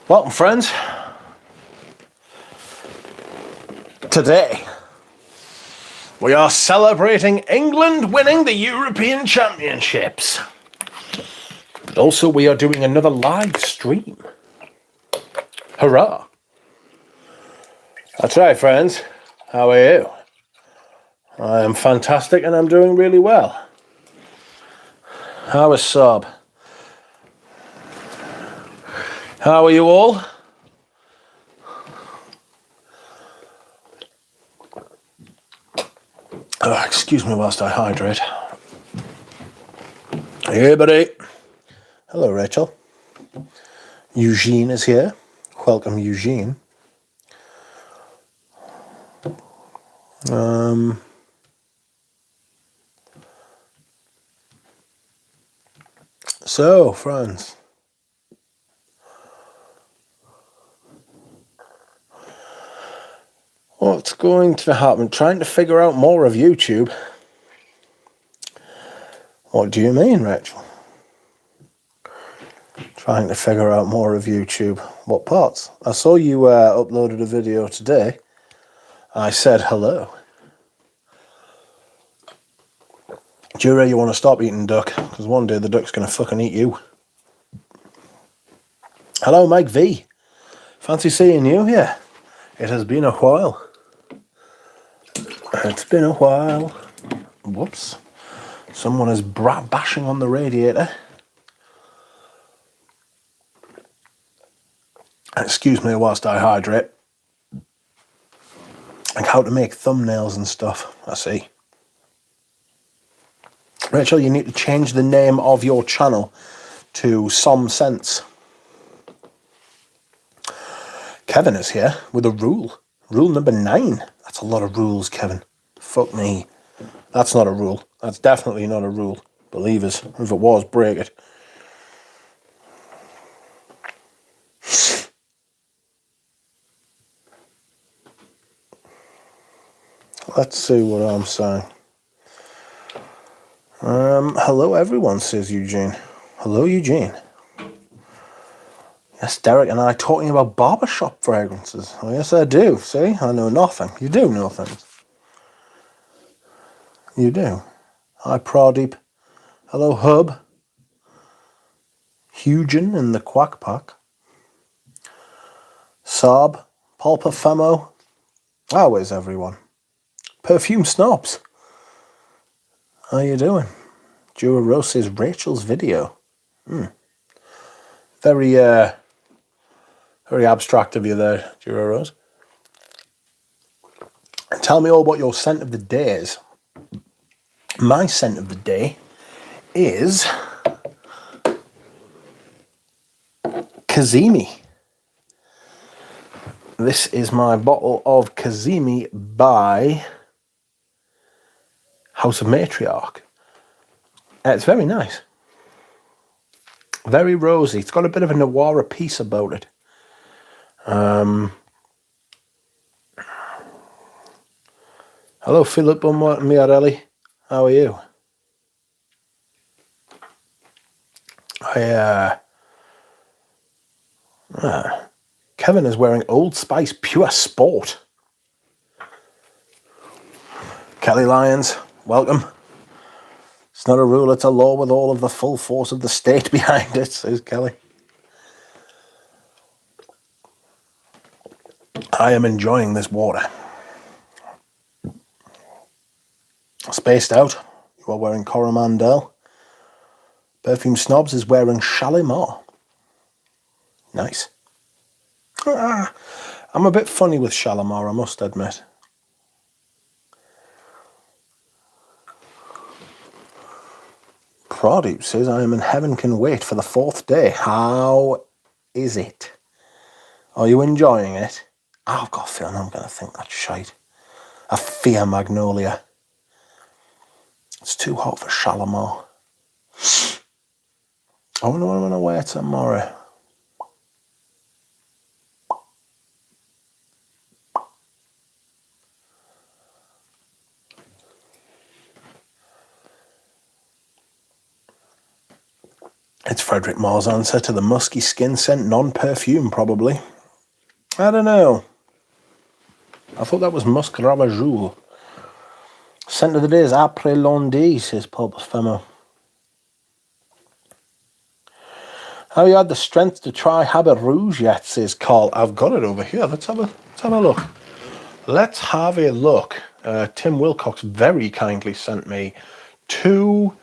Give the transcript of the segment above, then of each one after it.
Welcome, friends. Today, we are celebrating England winning the European Championships. But also, we are doing another live stream. Hurrah! That's right, friends. How are you? I am fantastic and I'm doing really well. How is Sob? How are you all? Oh, excuse me whilst I hydrate. Hey, buddy. Hello, Rachel. Eugene is here. Welcome, Eugene. So, friends. What's going to happen? Trying to figure out more of YouTube. What do you mean, Rachel? Trying to figure out more of YouTube. What parts? I saw you uploaded a video today. I said hello. Jura, you want to stop eating duck? Because one day the duck's going to fucking eat you. Hello, Mike V. Fancy seeing you here. It has been a while. It's been a while. Whoops. Someone is bashing on the radiator. Excuse me whilst I hydrate. Like how to make thumbnails and stuff. I see. Rachel, you need to change the name of your channel to Some Sense. Kevin is here with a rule. Rule number 9. That's a lot of rules, Kevin. Fuck me. That's not a rule. That's definitely not a rule. Believe us. If it was, break it. Let's see what I'm saying. Hello everyone, says Eugene. Hello, Eugene. Yes, Derek and I talking about barbershop fragrances. Oh, yes, I do. See? I know nothing. You do know things. You do. Hi, Pradeep. Hello, Hub. Hugin in the Quack Pack. Saab. Pulpa Femo. How is everyone? Perfume Snobs. How you doing? Jura Rose says Rachel's video. Very, very abstract of you there, Jura Rose. Tell me all about your scent of the days. My scent of the day is Kazimi. This is my bottle of Kazimi by House of Matriarch. It's very nice. Very rosy. It's got a bit of a noir piece about it. Hello, Philip Miarelli. How are you? Kevin is wearing Old Spice Pure Sport. Kelly Lyons, welcome. It's not a rule, it's a law with all of the full force of the state behind it, says Kelly. I am enjoying this water. Spaced Out, you are wearing Coromandel. Perfume Snobs is wearing Shalimar. Nice. I'm a bit funny with Shalimar, I must admit. Pradeep says, I am in heaven, can wait for the 4th day. How is it? Are you enjoying it? I've got a feeling I'm going to think that's shite. I fear Magnolia. It's too hot for Shalimar. I wonder what I'm going to wear tomorrow. It's Frederick Moore's answer to the musky skin scent non-perfume, probably. I don't know. I thought that was Musk Rabajoule. Scent of the day is Après Lundi, says Paul Femo. Have you had the strength to try Habit Rouge yet, says Carl. I've got it over here. Let's have a look. Let's have a look. Tim Wilcox very kindly sent me 2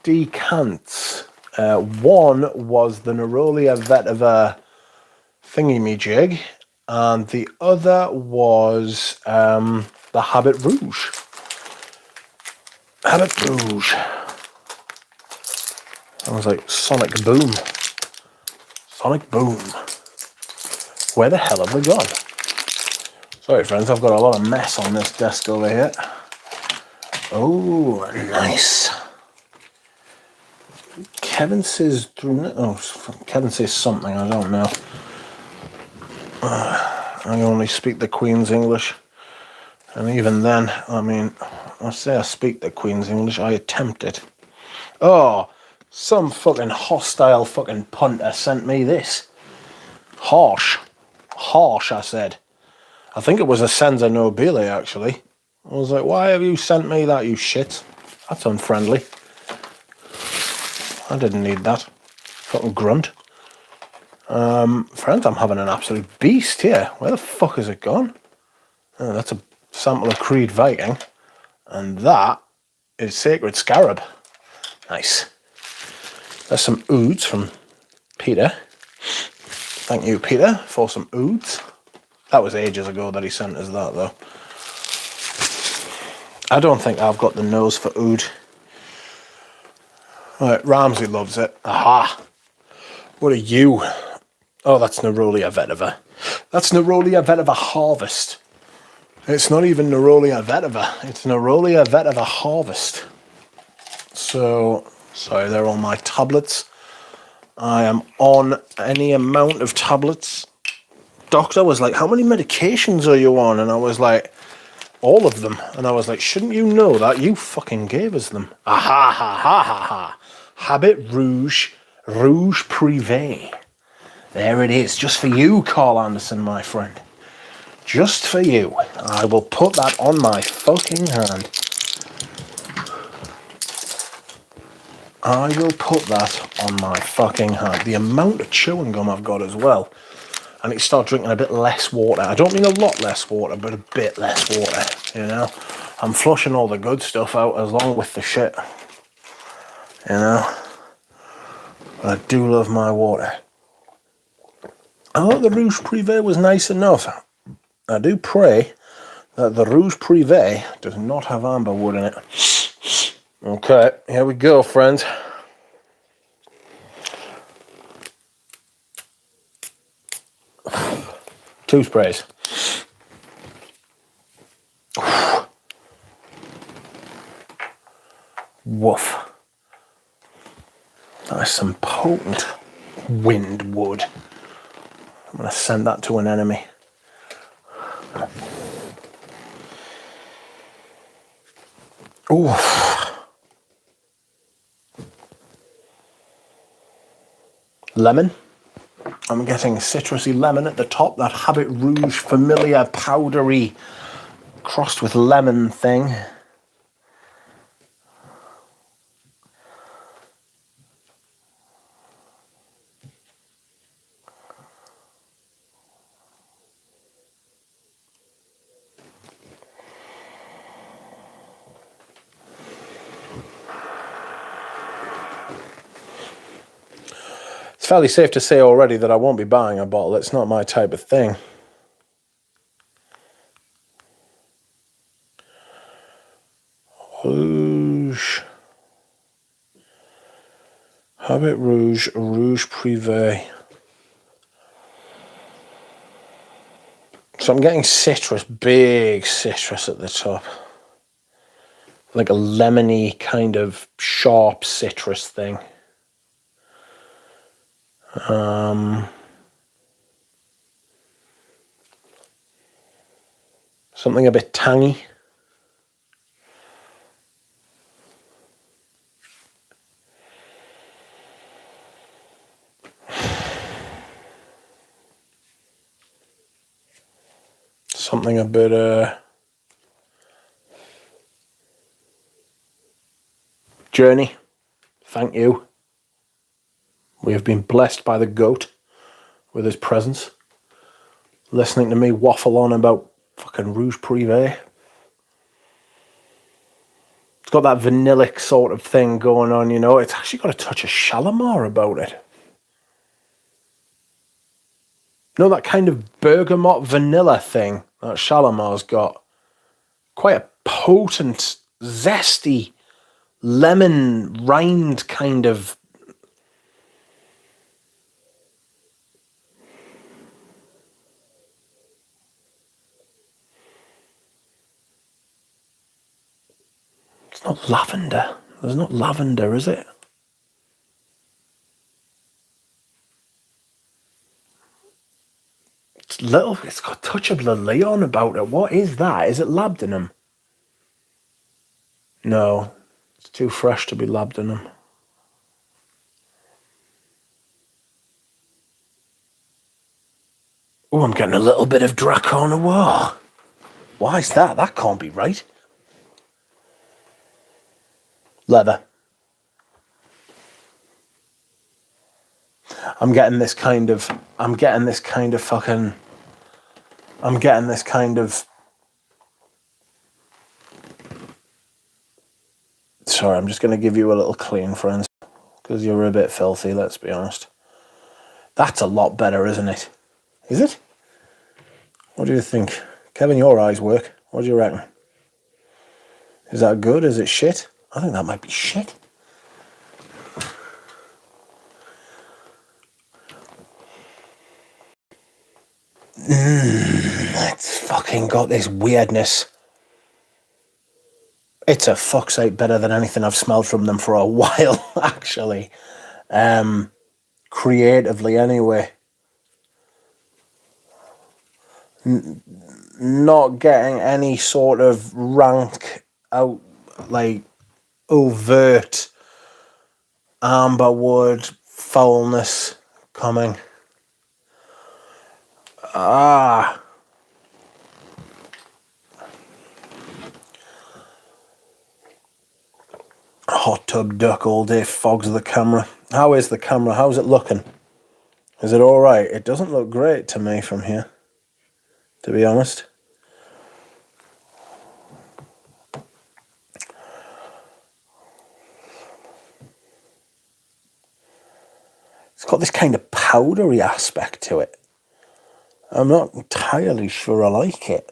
decants. One was the Nerolia Vetiver thingy-me-jig, and the other was the Habit Rouge. Habit Rouge. I was like, Sonic Boom. Sonic Boom. Where the hell have we gone? Sorry, friends, I've got a lot of mess on this desk over here. Oh, nice. Kevin says... Kevin says something, I don't know. I only speak the Queen's English. And even then, I mean, I say I speak the Queen's English, I attempt it. Oh, some fucking hostile fucking punter sent me this. Harsh. Harsh, I said. I think it was a Senza Nobile, actually. I was like, why have you sent me that, you shit? That's unfriendly. I didn't need that. Fucking grunt. Friends, I'm having an absolute beast here. Where the fuck has it gone? Oh, that's a sample of Creed Viking. And that is Sacred Scarab. Nice. There's some ouds from Peter. Thank you, Peter, for some ouds. That was ages ago that he sent us that, though. I don't think I've got the nose for oud. Right, Ramsey loves it. Aha! What are you? Oh, that's Nerolia Vetiver. That's Nerolia Vetiver Harvest. It's not even Nerolia Vetiver. It's Nerolia Vetiver Harvest. So, sorry, they're all my tablets. I am on any amount of tablets. Doctor was like, how many medications are you on? And I was like, all of them. And I was like, shouldn't you know that? You fucking gave us them. Aha, ha, ha, ha, ha. Habit Rouge, Rouge Privé. There it is, just for you, Carl Anderson, my friend. Just for you. I will put that on my fucking hand. I will put that on my fucking hand. The amount of chewing gum I've got as well. I need to start drinking a bit less water. I don't mean a lot less water, but a bit less water, you know. I'm flushing all the good stuff out along with the shit, you know. But I do love my water. I thought the Rouge Privé was nice enough. I do pray that the Rouge Privé does not have amber wood in it. Okay, here we go, friends. Two sprays. Woof. That is some potent wind wood. I'm going to send that to an enemy. Ooh. Lemon. I'm getting citrusy lemon at the top. That Habit Rouge familiar powdery crossed with lemon thing. It's fairly safe to say already that I won't be buying a bottle. It's not my type of thing. Rouge. Habit Rouge, Rouge Privé. So I'm getting citrus, big citrus at the top. Like a lemony kind of sharp citrus thing. Something a bit tangy. Something a bit, Journey, thank you. We have been blessed by the goat with his presence. Listening to me waffle on about fucking Rouge Privé. It's got that vanillic sort of thing going on, you know. It's actually got a touch of Shalimar about it. You know, that kind of bergamot vanilla thing that Shalimar's got. Quite a potent, zesty, lemon rind kind of. It's not lavender. There's not lavender, is it? It's little. It's got a touch of Le Leon about it. What is that? Is it labdanum? No, it's too fresh to be labdanum. Oh, I'm getting a little bit of Draco Noir. Why is that? That can't be right. Leather. I'm getting this kind of sorry, I'm just going to give you a little clean, friends, because you're a bit filthy, let's be honest. That's a lot better, isn't it? Is it? What do you think? Kevin, your eyes work. What do you reckon? Is that good? Is it shit? I think that might be shit. It's fucking got this weirdness. It's a fuck's sake better than anything I've smelled from them for a while, actually. Creatively, anyway. Not getting any sort of rank out, like, overt amberwood foulness coming. Hot tub duck all day fogs the camera. How is the camera? How's it looking? Is it all right? It doesn't look great to me from here, to be honest. It's got this kind of powdery aspect to it. I'm not entirely sure I like it.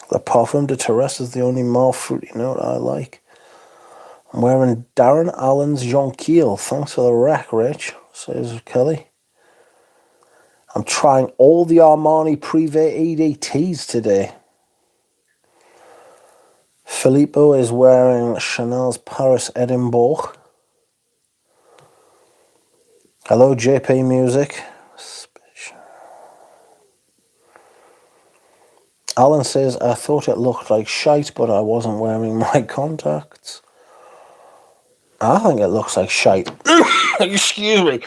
The Parfum de Terrace is the only more fruity note I like. I'm wearing Darren Allen's Jonquil. Thanks for the rec, Rich, says Kelly. I'm trying all the Armani Privé EDTs today. Filippo is wearing Chanel's Paris Edinburgh. Hello, JP Music. Alan says, I thought it looked like shite, but I wasn't wearing my contacts. I think it looks like shite. Excuse me.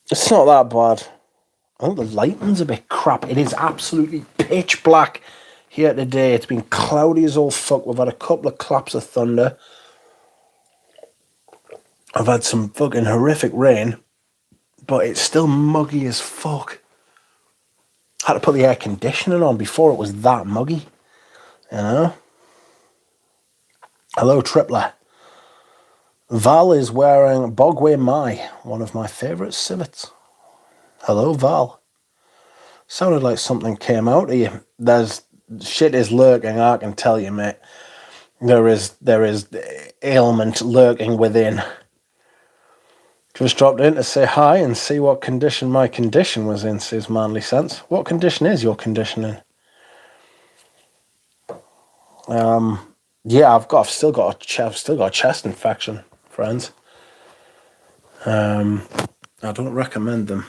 It's not that bad. I think the lighting's a bit crap. It is absolutely pitch black here today. It's been cloudy as all fuck. We've had a couple of claps of thunder. I've had some fucking horrific rain, but it's still muggy as fuck. Had to put the air conditioning on before it was that muggy, you know? Hello, Tripler. Val is wearing Bogway Mai, one of my favourite civets. Hello, Val. Sounded like something came out of you. There's shit is lurking, I can tell you, mate. There is ailment lurking within. Just dropped in to say hi and see what condition my condition was in, says Manly Sense. What condition is your condition in? Yeah, I've still got a chest infection, friends. I don't recommend them.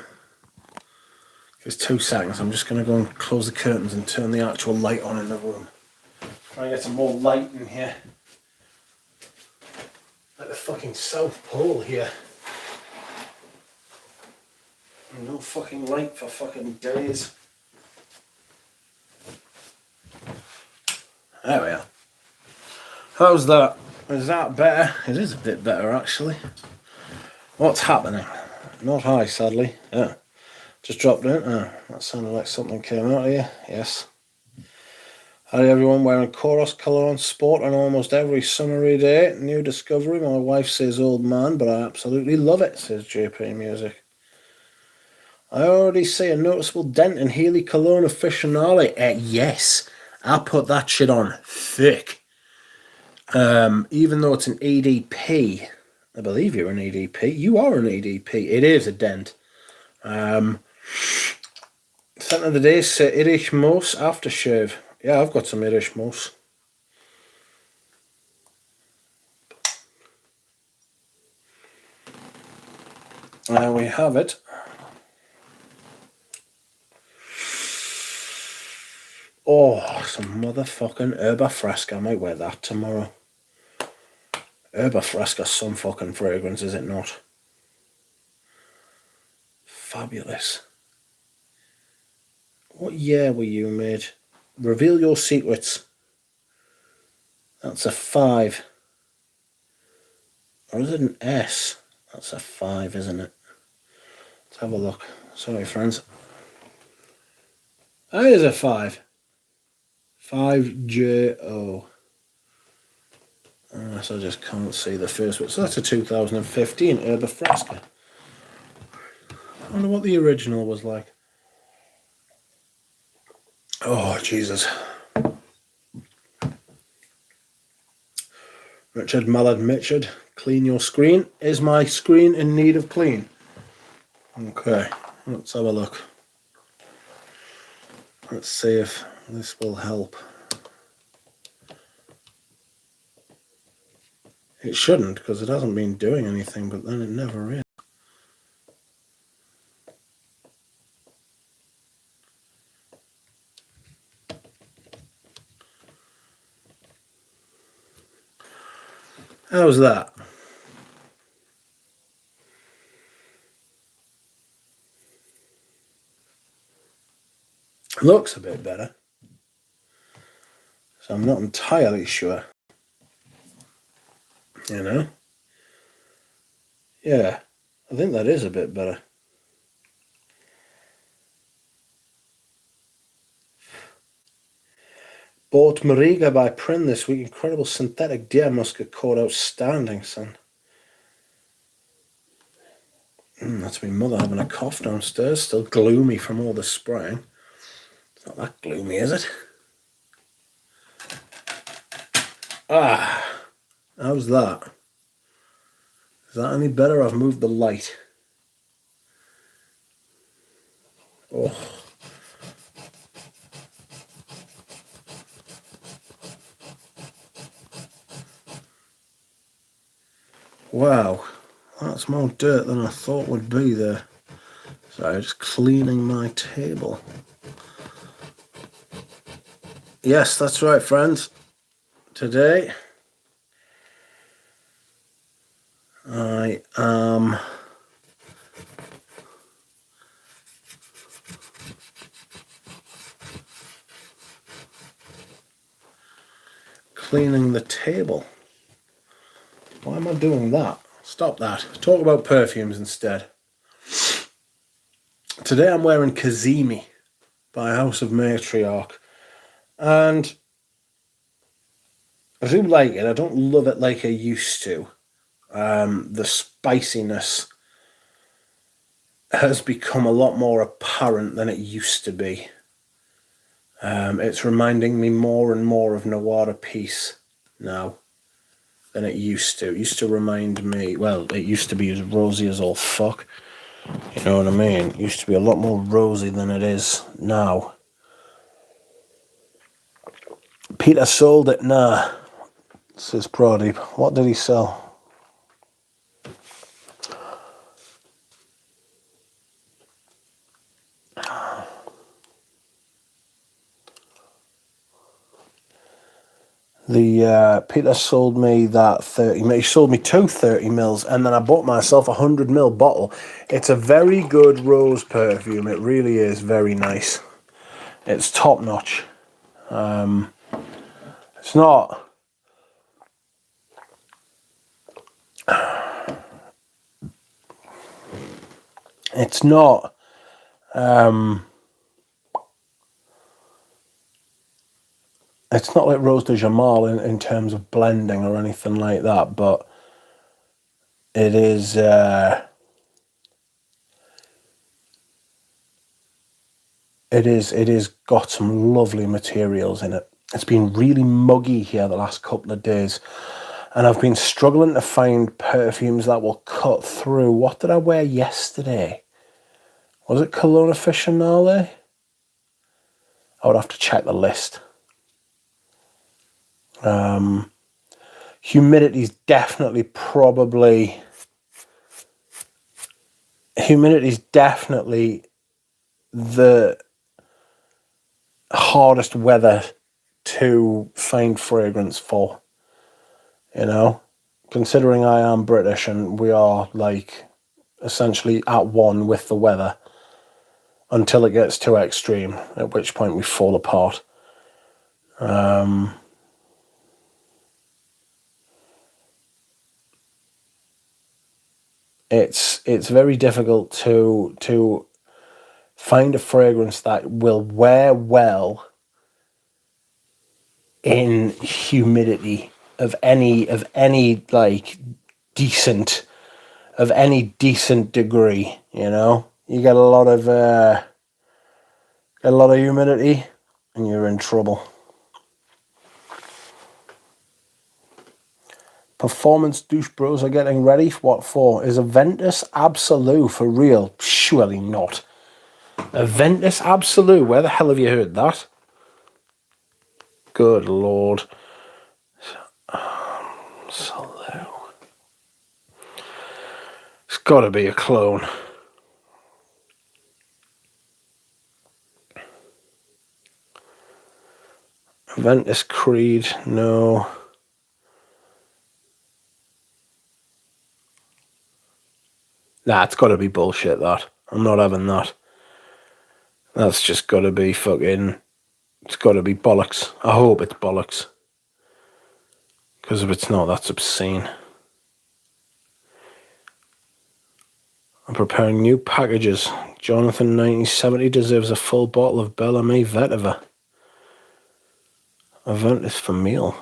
It's 2 seconds. I'm just going to go and close the curtains and turn the actual light on in the room. Try and get some more light in here. Like the fucking South Pole here. No fucking light for fucking days. There we are. How's that? Is that better? It is a bit better actually. What's happening? Not high, sadly. Yeah. Just dropped it. Oh, that sounded like something came out of you. Yes. Hi everyone, wearing Chorus colour on sport on almost every summery day. New discovery. My wife says old man, but I absolutely love it, says JP Music. I already see a noticeable dent in Healy Cologne Aficionale. Yes, I put that shit on thick. Even though it's an EDP, I believe you're an EDP. You are an EDP. It is a dent. Scent of the day, say Irish Moss aftershave. Yeah, I've got some Irish Moss. There we have it. Oh, some motherfucking Herba Fresca. I might wear that tomorrow. Herba Fresca, some fucking fragrance, is it not? Fabulous. What year were you made? Reveal your secrets. That's a 5. Or is it an S? That's a 5, isn't it? Let's have a look. Sorry, friends. That is a 5. 5JO. Unless I just can't see the first one. So that's a 2015 Herba Fresca. I wonder what the original was like. Oh, Jesus. Richard Mallard Mitchard, clean your screen. Is my screen in need of clean? Okay, let's have a look. Let's see if this will help. It shouldn't, because it hasn't been doing anything, but then it never is. How's that? Looks a bit better. So I'm not entirely sure. You know? Yeah, I think that is a bit better. Bought Mariga by Prin this week. Incredible synthetic deer muscat caught outstanding, son. That's my mother having a cough downstairs. Still gloomy from all the spraying. It's not that gloomy, is it? Ah, how's that? Is that any better? I've moved the light. Oh. Wow, that's more dirt than I thought would be there. Sorry, just cleaning my table. Yes, that's right, friends. Today, I am cleaning the table. Why am I doing that? Stop that. Talk about perfumes instead. Today I'm wearing Kazemi by House of Matriarch. And I do like it. I don't love it like I used to. The spiciness has become a lot more apparent than it used to be. It's reminding me more and more of Noir Peace now than it used to. It used to remind me, well, it used to be as rosy as all fuck. You know what I mean? It used to be a lot more rosy than it is now. Peter sold it, nah, says Pradeep. What did he sell? Peter sold me that 30 mil. He sold me two 30 mils, and then I bought myself a 100 mil bottle. It's a very good rose perfume. It really is very nice. It's top notch. It's not. It's not. It's not like Rose de Jamal in terms of blending or anything like that, but it is. It is got some lovely materials in it. It's been really muggy here the last couple of days, and I've been struggling to find perfumes that will cut through. What did I wear yesterday? Was it Cologne Aficionale? I would have to check the list. Humidity's definitely the hardest weather to find fragrance for, considering I am British and we are like essentially at one with the weather until it gets too extreme, at which point we fall apart. It's very difficult to find a fragrance that will wear well in humidity of any like decent degree. You get a lot of humidity and you're in trouble. Performance douche bros are getting ready. What for? Is Aventus Absolute for real? Surely not. Aventus Absolute? Where the hell have you heard that? Good lord. Absolute. It's got to be a clone. Aventus Creed? No. Nah, it's got to be bullshit, that. I'm not having that. That's just got to be fucking... It's got to be bollocks. I hope it's bollocks. Because if it's not, that's obscene. I'm preparing new packages. Jonathan 1970 deserves a full bottle of Bellamy Vetiver. Aventus for meal.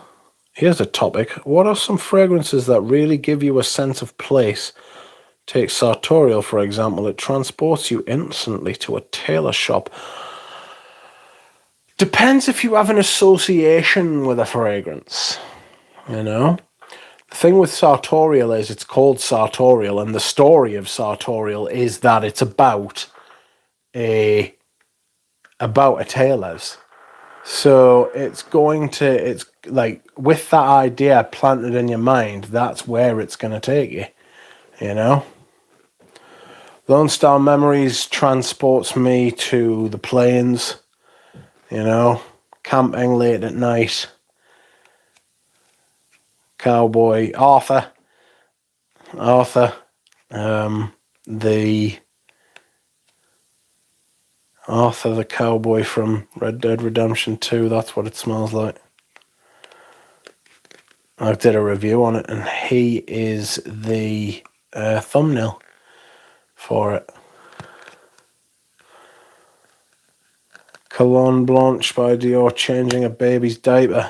Here's a topic. What are some fragrances that really give you a sense of place? Take Sartorial, for example. It transports you instantly to a tailor shop. Depends if you have an association with a fragrance. The thing with Sartorial is it's called Sartorial, and the story of Sartorial is that it's about a tailor's. So it's like with that idea planted in your mind, that's where it's going to take you. Lone Star Memories transports me to the plains, camping late at night. Cowboy Arthur, the cowboy from Red Dead Redemption 2, that's what it smells like. I did a review on it, and he is the thumbnail for it. Cologne Blanche by Dior, changing a baby's diaper.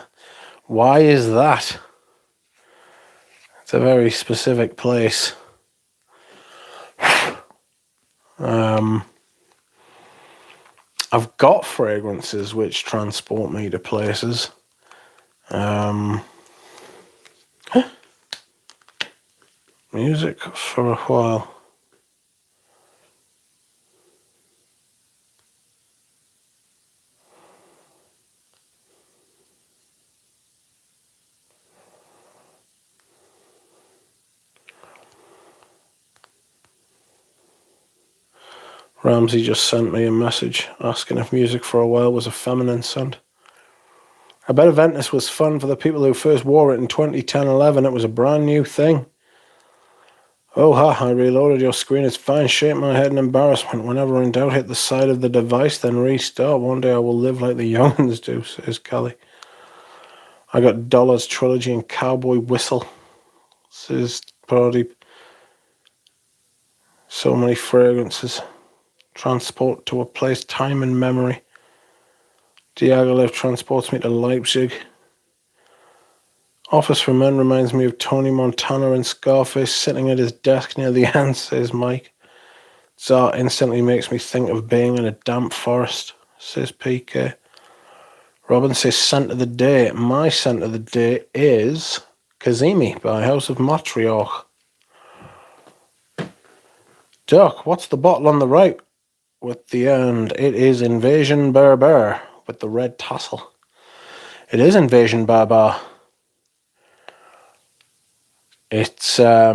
Why is that? It's a very specific place. I've got fragrances which transport me to places. Music for a while. Ramsey just sent me a message asking if Music for a While was a feminine scent. I bet Aventus was fun for the people who first wore it in 2010-11. It was a brand new thing. Oh ha, I reloaded your screen. It's fine. Shake my head in embarrassment. Whenever in doubt, hit the side of the device, then restart. One day I will live like the young'uns do, says Kelly. I got Dollars Trilogy and Cowboy Whistle, says Brody. So many fragrances. Transport to a place, time and memory. Diaghilev transports me to Leipzig. Office for Men reminds me of Tony Montana in Scarface sitting at his desk near the end, says Mike. Tsar instantly makes me think of being in a damp forest, says PK. Robin says scent of the day. My scent of the day is Kazemi by House of Matriarch. Doc, what's the bottle on the right with the end? It is Invasion Berber with the red tassel. It is Invasion Berber. It's a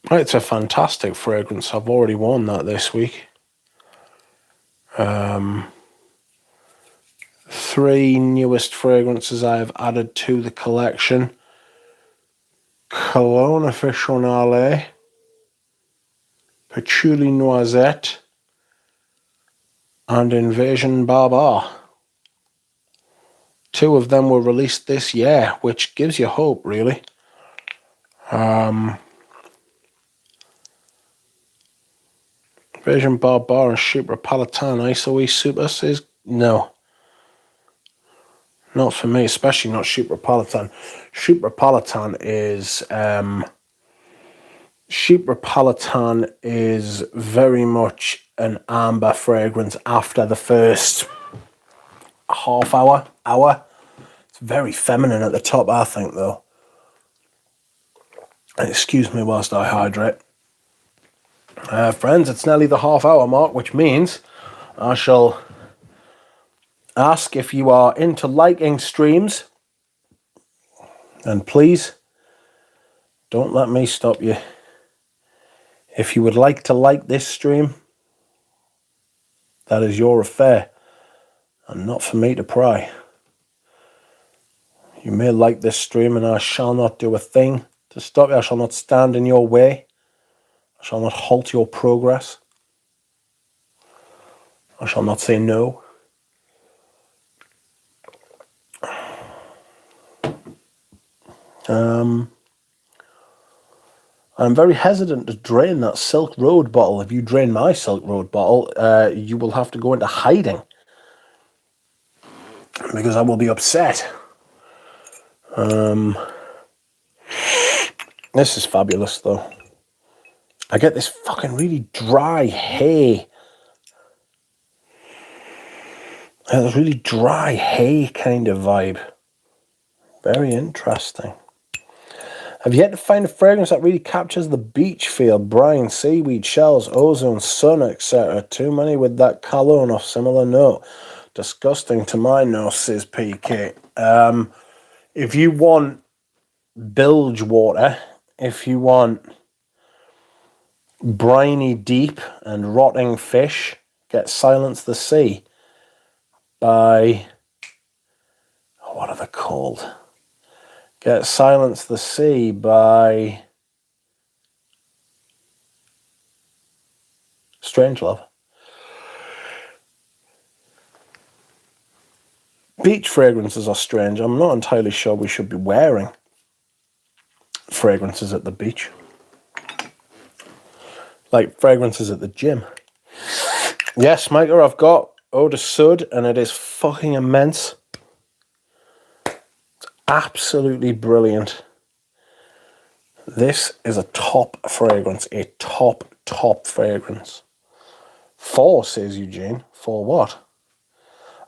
fantastic fragrance. I've already worn that this week. 3 newest fragrances I have added to the collection. Cologne Aficionale, Patchouli Noisette, and Invasion Barbar. 2 of them were released this year, which gives you hope, really. Invasion Barbar and Chypre Palatine. ISOE Super says no. Not for me, especially not Chypre Palatine. Chypre Palatine is very much an amber fragrance after the first half hour. It's very feminine at the top, I think, though. Excuse me whilst I hydrate. Friends, it's nearly the half-hour mark, which means I shall ask if you are into liking streams. And please, don't let me stop you. If you would like to like this stream, that is your affair, and not for me to pry. You may like this stream, and I shall not do a thing to stop you. I shall not stand in your way. I shall not halt your progress. I shall not say no. I'm very hesitant to drain that Silk Road bottle. If you drain my Silk Road bottle, you will have to go into hiding, because I will be upset. This is fabulous, though. I get this fucking really dry hay. This really dry hay kind of vibe. Very interesting. I've yet to find a fragrance that really captures the beach feel. Brine, seaweed, shells, ozone, sun, etc. Too many with that cologne or similar note. Disgusting to my nose, says PK. If you want bilge water, if you want briny deep and rotting fish, get Silence the Sea by... what are they called? Get Silence the Sea by Strangelove. Beach fragrances are strange. I'm not entirely sure we should be wearing fragrances at the beach. Like fragrances at the gym. Yes, Micah, I've got Eau de Sud, and it is fucking immense. It's absolutely brilliant. This is a top fragrance. A top fragrance. 4, says Eugene. 4 what?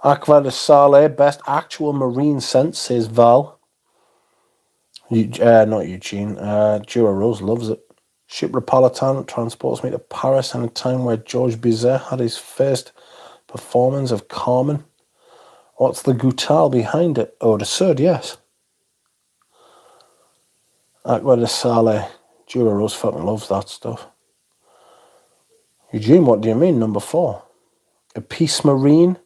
Aqua de Sale, best actual marine scent, says Val. Not Eugene. Dura Rose loves it. Chypre Palatine transports me to Paris in a time where Georges Bizet had his first performance of Carmen. What's the Goutal behind it? Eau de Sud, yes. Aqua de Sale. Dura Rose fucking loves that stuff. Eugene, what do you mean, number 4? A Peace Marine?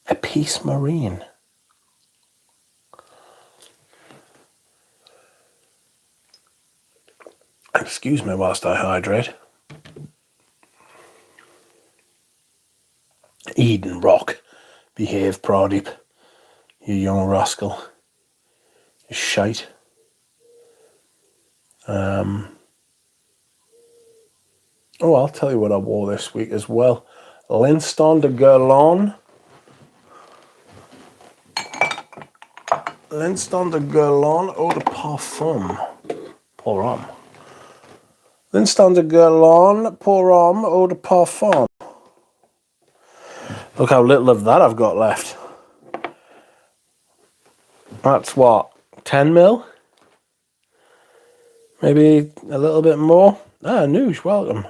A Peace Marine. Excuse me whilst I hydrate. Eden Rock. Behave, Pradeep. You young rascal. You shite. Oh, I'll tell you what I wore this week as well. Linston de Guerlain. Linston de Guerlain Eau de Parfum. Pour homme. Linston de Guerlain Pour homme Eau de Parfum. Look how little of that I've got left. That's what, 10 mil? Maybe a little bit more. Ah, Noosh, welcome.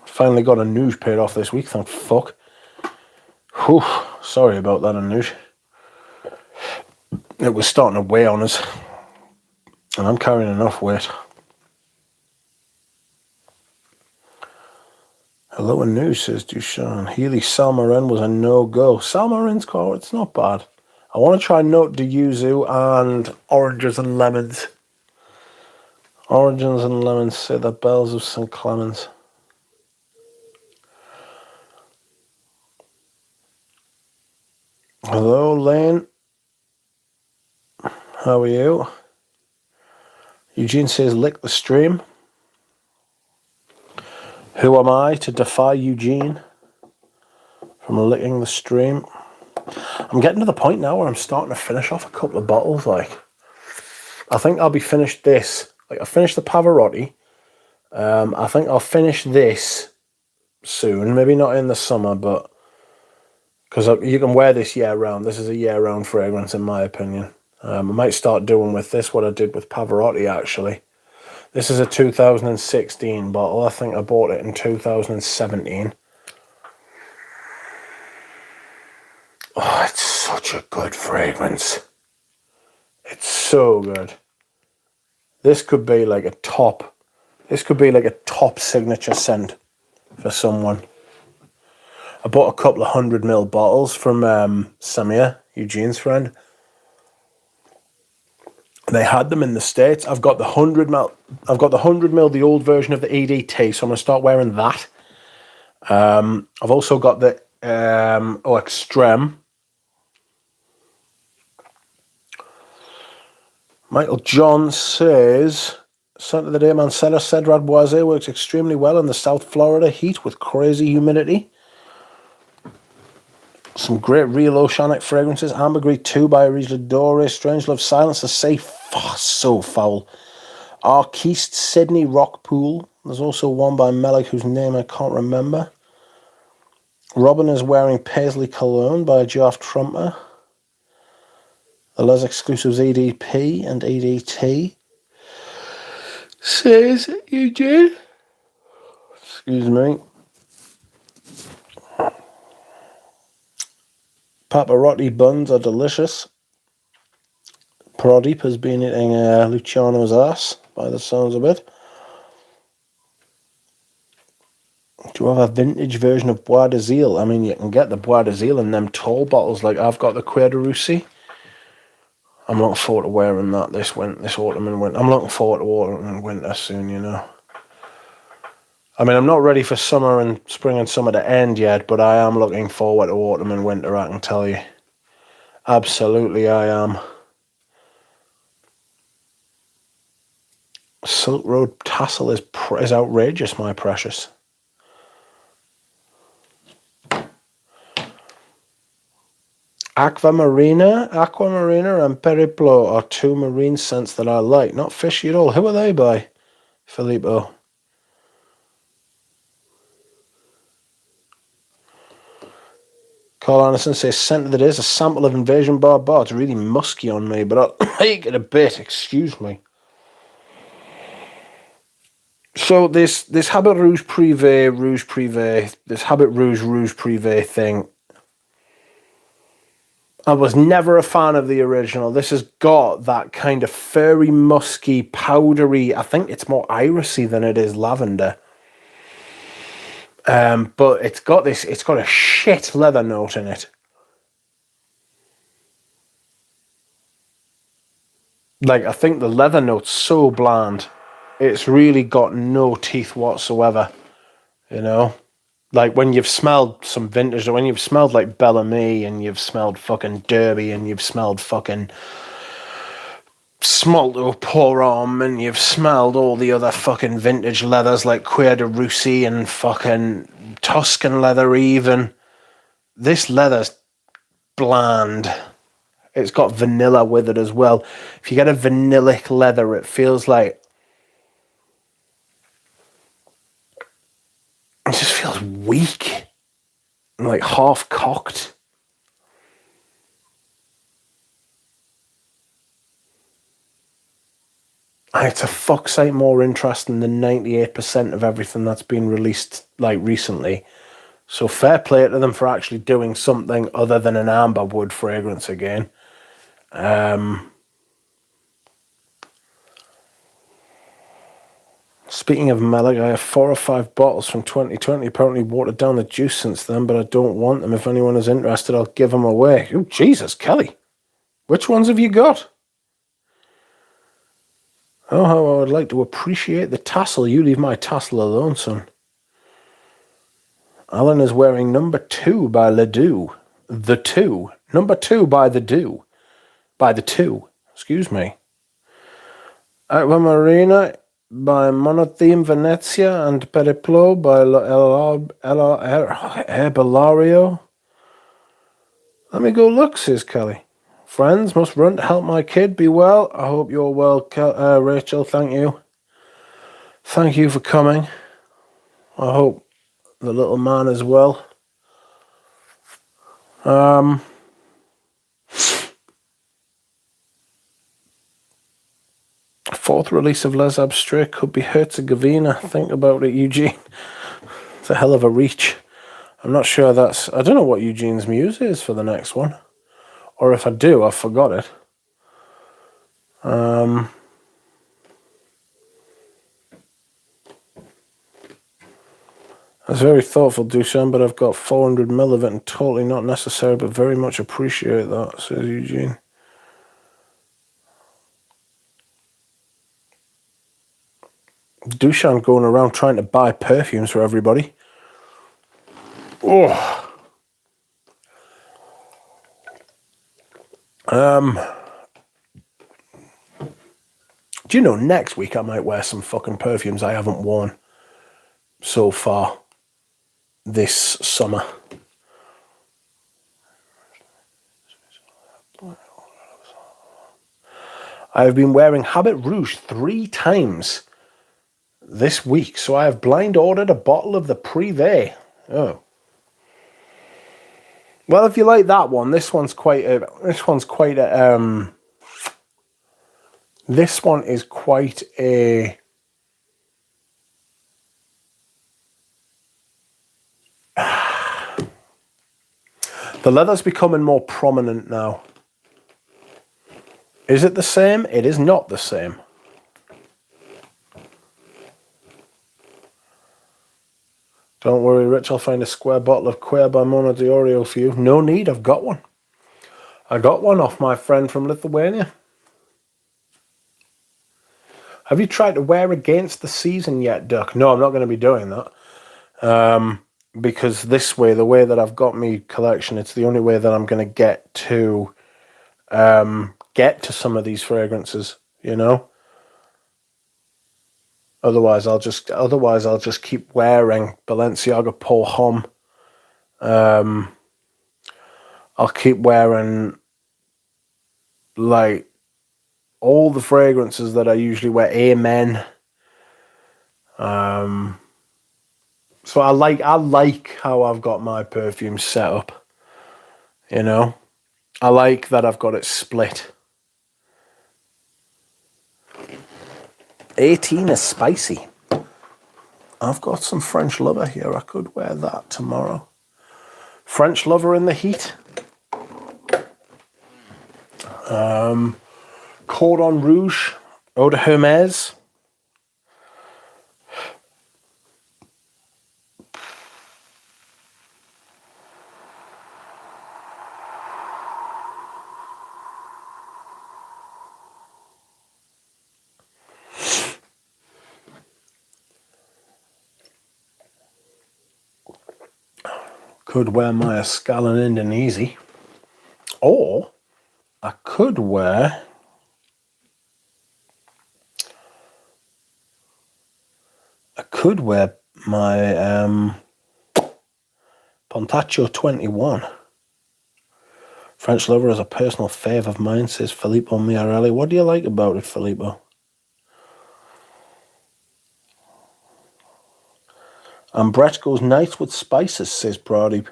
Finally got a Noosh paid off this week, thank fuck. Whew, sorry about that, Noosh. It was starting to weigh on us. And I'm carrying enough weight. Hello, Noosh, says Dushan. Healy Salmarin was a no-go. Salmarin's core, it's not bad. I want to try Note de Yuzu and Oranges and Lemons. Oranges and Lemons, say the bells of St. Clements. Hello, Lane. How are you? Eugene says, lick the stream. Who am I to defy Eugene from licking the stream? I'm getting to the point now where I'm starting to finish off a couple of bottles. Like, I think I'll be finished this. Like, I finished the Pavarotti. I think I'll finish this soon. Maybe not in the summer, but because you can wear this year round. This is a year round fragrance, in my opinion. I might start doing with this what I did with Pavarotti, actually. This is a 2016 bottle. I think I bought it in 2017. Oh, it's such a good fragrance. It's so good. This could be like a top. This could be like a top signature scent for someone. I bought a couple of 100ml bottles from Samir, Eugene's friend. They had them in the States. I've got the 100ml. I've got the 100ml, the old version of the EDT. So I'm going to start wearing that. I've also got the Extreme. Michael John says, scent of the day, Mancera Cedrad Boise works extremely well in the South Florida heat with crazy humidity. Some great real oceanic fragrances. Ambergris 2 by Arise Dore. Strange Love Silence. The Safe. Oh, so foul. Arkeast Sydney Rock Pool. There's also one by Melik whose name I can't remember. Robin is wearing Paisley Cologne by Geoff Trumper. The Les Exclusives EDP and EDT. Says Eugene. Excuse me. Pavarotti buns are delicious. Pradeep has been eating Luciano's ass, by the sounds of it. Do you have a vintage version of Bois de Zile? I mean, you can get the Bois de Zile in them tall bottles, like I've got the Cuir de Russie. I'm looking forward to wearing that this autumn and winter. I'm looking forward to autumn and winter soon, you know. I mean, I'm not ready for summer and spring and summer to end yet, but I am looking forward to autumn and winter, I can tell you. Absolutely, I am. Silk Road Tassel is outrageous, my precious. Aquamarina and Periplo are two marine scents that I like. Not fishy at all. Who are they by, Filippo? Carl Anderson says, scent of the day is a sample of Invasion Bar Bar. It's really musky on me, but I'll take it a bit. Excuse me. So this Habit Rouge Privé, this Habit Rouge Privé thing, I was never a fan of the original. This has got that kind of furry, musky, powdery, I think it's more irisy than it is lavender. But it's got a shit leather note in it. Like, I think the leather note's so bland. It's really got no teeth whatsoever, you know? Like, when you've smelled some vintage, or when you've smelled, like, Bellamy, and you've smelled fucking Derby, and you've smelled fucking Smolto Porom, and you've smelled all the other fucking vintage leathers, like Cuir de Russie and fucking Tuscan leather even. This leather's bland. It's got vanilla with it as well. If you get a vanillic leather, it feels like... It just feels weak. And like half-cocked. And it's a fuck's sake more interesting than 98% of everything that's been released, like, recently. So fair play to them for actually doing something other than an amber wood fragrance again. Speaking of Melag, I have 4 or 5 bottles from 2020. Apparently watered down the juice since then, but I don't want them. If anyone is interested, I'll give them away. Oh, Jesus, Kelly. Which ones have you got? Oh, how I would like to appreciate the tassel. You leave my tassel alone, son. Alan is wearing number 2 by Ledoux. The 2. Number 2 by the Do. By the 2. Excuse me. Aquamarina by Monotheme Venezia and Periplo by Herbalario. Let me go look, says Kelly. Friends, must run to help my kid. Be well. I hope you're well, Rachel. Thank you. Thank you for coming. I hope the little man is well. Fourth release of Les Abstrait could be Herzegovina. Think about it, Eugene. It's a hell of a reach. I'm not sure that's... I don't know what Eugene's muse is for the next one. Or if I do, I forgot it. That's very thoughtful, Duchamp, but I've got 400 ml of it and totally not necessary, but very much appreciate that, says Eugene. Duchamp going around trying to buy perfumes for everybody. Oh. Do you know, next week I might wear some fucking perfumes I haven't worn so far this summer. I have been wearing Habit Rouge 3 times this week, so I have blind ordered a bottle of the Privé. Oh. Well, if you like that one, this one is quite a the leather's becoming more prominent now. Is it the same? It is not the same. Don't worry, Rich, I'll find a square bottle of Cuir by Mona D'Orio for you. No need, I've got one. I got one off my friend from Lithuania. Have you tried to wear Against the Season yet, Duck? No, I'm not going to be doing that. Because this way, the way that I've got me collection, it's the only way that I'm going to get to some of these fragrances, you know? Otherwise, I'll just keep wearing Balenciaga Pour Homme. I'll keep wearing, like, all the fragrances that I usually wear. Amen. So I like how I've got my perfume set up. You know? I like that I've got it split. 18 is spicy. I've got some French Lover here. I could wear that tomorrow. French Lover in the heat. Cordon Rouge. Eau de Hermes. could wear my Escalon Indonesia, or I could wear my Pontacho 21. French lover is a personal fave of mine, says Filippo Miarelli. What do you like about it, Filippo? And Brett goes nice with spices, says Pradeep.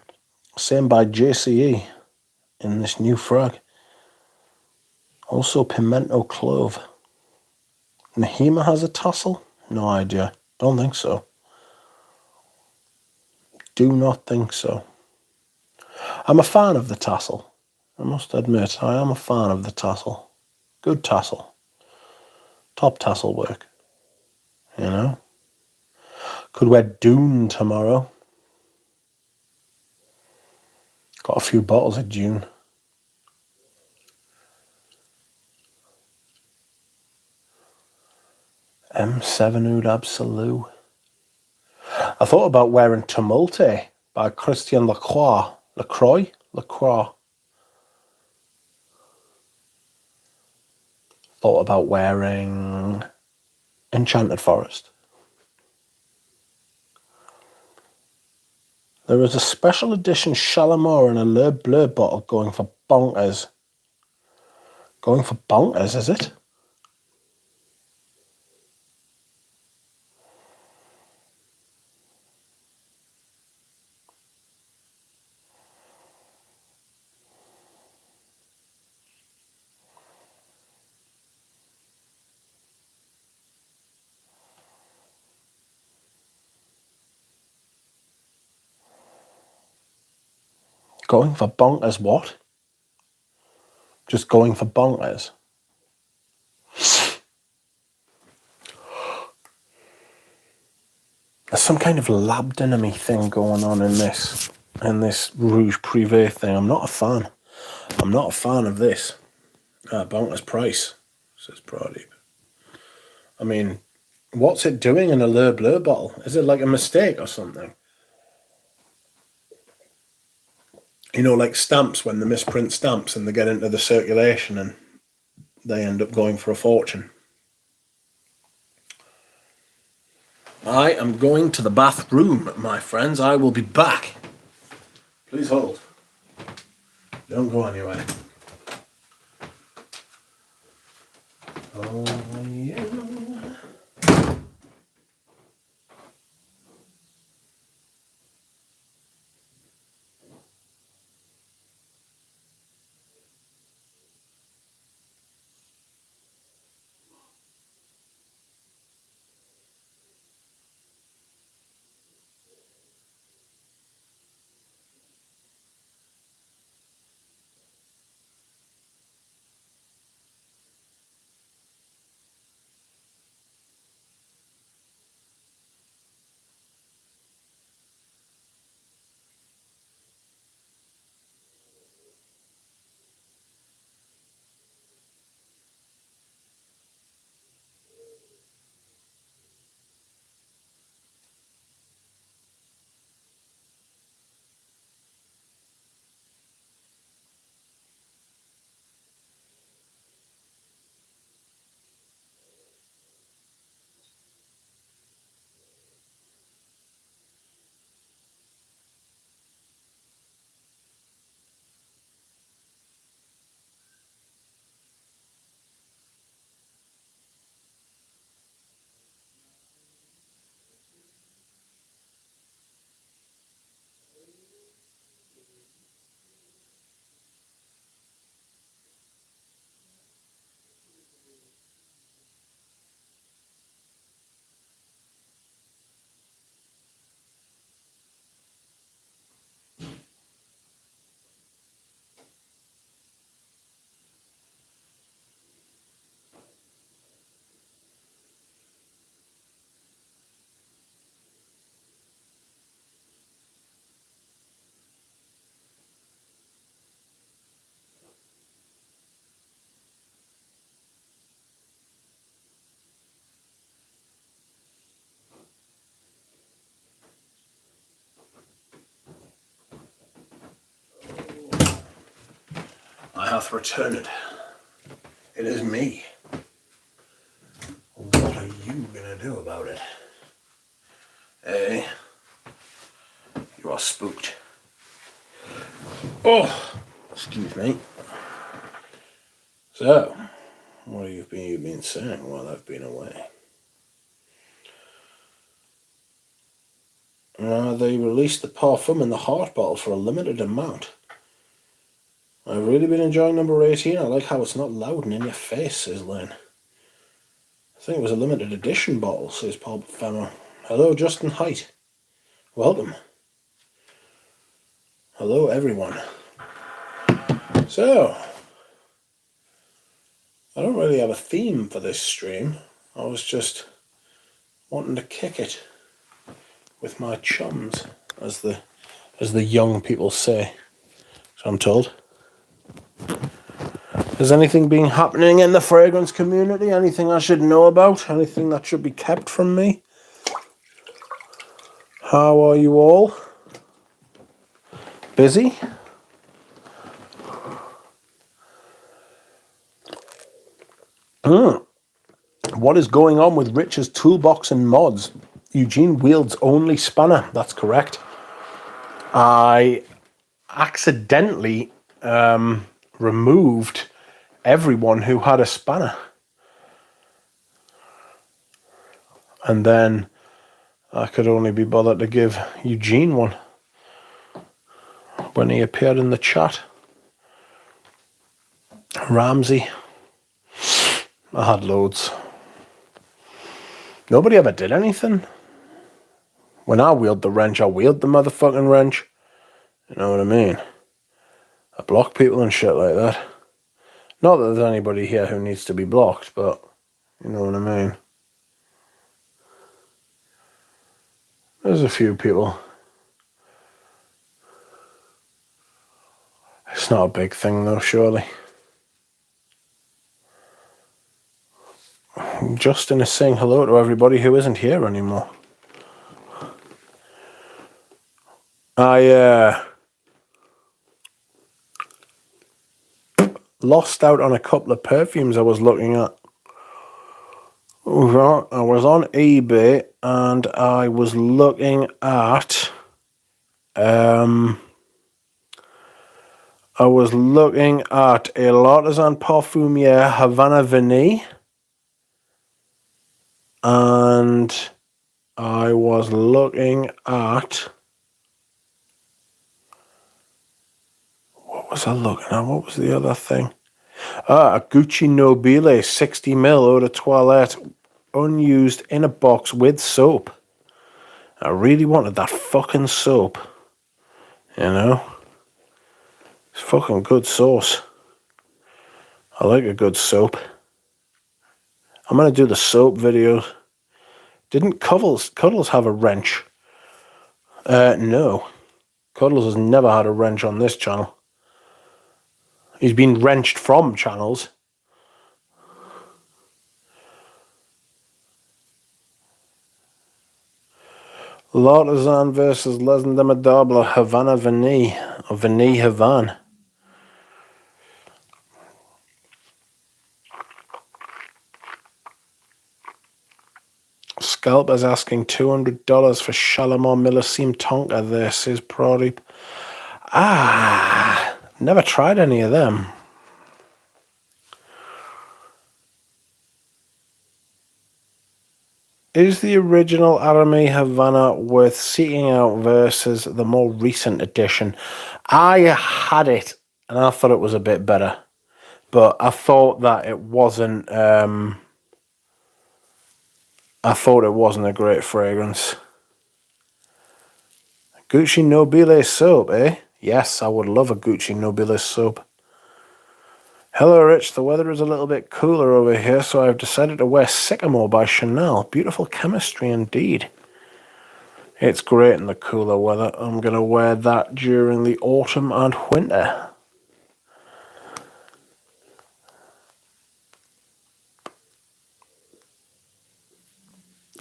Same by JCE in this new frag. Also pimento clove. Nahima has a tassel? No idea. Don't think so. Do not think so. I'm a fan of the tassel. I must admit, I am a fan of the tassel. Good tassel. Top tassel work. You know? Could wear Dune tomorrow. Got a few bottles of Dune. M7 Oud Absolute. I thought about wearing Tumulte by Christian Lacroix. Lacroix. Thought about wearing Enchanted Forest. There is a special edition Shalimar in a Le Bleu bottle going for bonkers. Going for bonkers, is it? Going for bonkers what? Just going for bonkers. There's some kind of lab dynamic thing going on in this Rouge Privé thing. I'm not a fan. I'm not a fan of this. Bonkers price, says Pradeep. I mean, what's it doing in a Le Bleu bottle? Is it like a mistake or something? You know, like stamps, when they misprint stamps and they get into the circulation and they end up going for a fortune. I am going to the bathroom, my friends. I will be back. Please hold. Don't go anywhere. Oh, yeah. hath returned. It is me. What are you gonna do about it? Eh? You are spooked. Oh, excuse me. So, what have you been saying while I've been away? They released the parfum in the heart bottle for a limited amount. I've really been enjoying number 18. I like how it's not loud and in your face, says Lynn. I think it was a limited edition bottle, says Paul Fenner. Hello, Justin Height. Welcome. Hello, everyone. So, I don't really have a theme for this stream. I was just wanting to kick it with my chums, as the young people say. So I'm told. Has anything been happening in the fragrance community? Anything I should know about? Anything that should be kept from me? How are you all? Busy? What is going on with Rich's toolbox and mods? Eugene wields only spanner. That's correct. I accidentally removed everyone who had a spanner. And then I could only be bothered to give Eugene one when he appeared in the chat. Ramsey. I had loads. Nobody ever did anything. When I wheeled the wrench, I wheeled the motherfucking wrench. You know what I mean? I block people and shit like that. Not that there's anybody here who needs to be blocked, but you know what I mean. There's a few people. It's not a big thing though, surely. Justin is saying hello to everybody who isn't here anymore. I lost out on a couple of perfumes I was looking at. I was on eBay and I was looking at a L'Artisan Parfumier Havana Vanille, and I was looking at what was the other thing? A Gucci Nobile 60ml eau de toilette, unused, in a box with soap. I really wanted that fucking soap, you know. It's fucking good sauce. I like a good soap. I'm gonna do the soap video. Didn't Cuddles have a wrench? No. Cuddles has never had a wrench on this channel. He's been wrenched from channels. L'Artisan versus Les Indomptables Havana Vanille, or Vanille Havana. Scalp is asking $200 for Shalimar Millesime Tonka there, says Pradeep. Never tried any of them. Is the original Arame Havana worth seeking out versus the more recent edition? I had it and I thought it was a bit better, but I thought that it wasn't. I thought it wasn't a great fragrance. Gucci Nobile soap, eh? Yes, I would love a Gucci Nobile soap. Hello, Rich. The weather is a little bit cooler over here, so I've decided to wear Sycamore by Chanel. Beautiful chemistry indeed. It's great in the cooler weather. I'm going to wear that during the autumn and winter.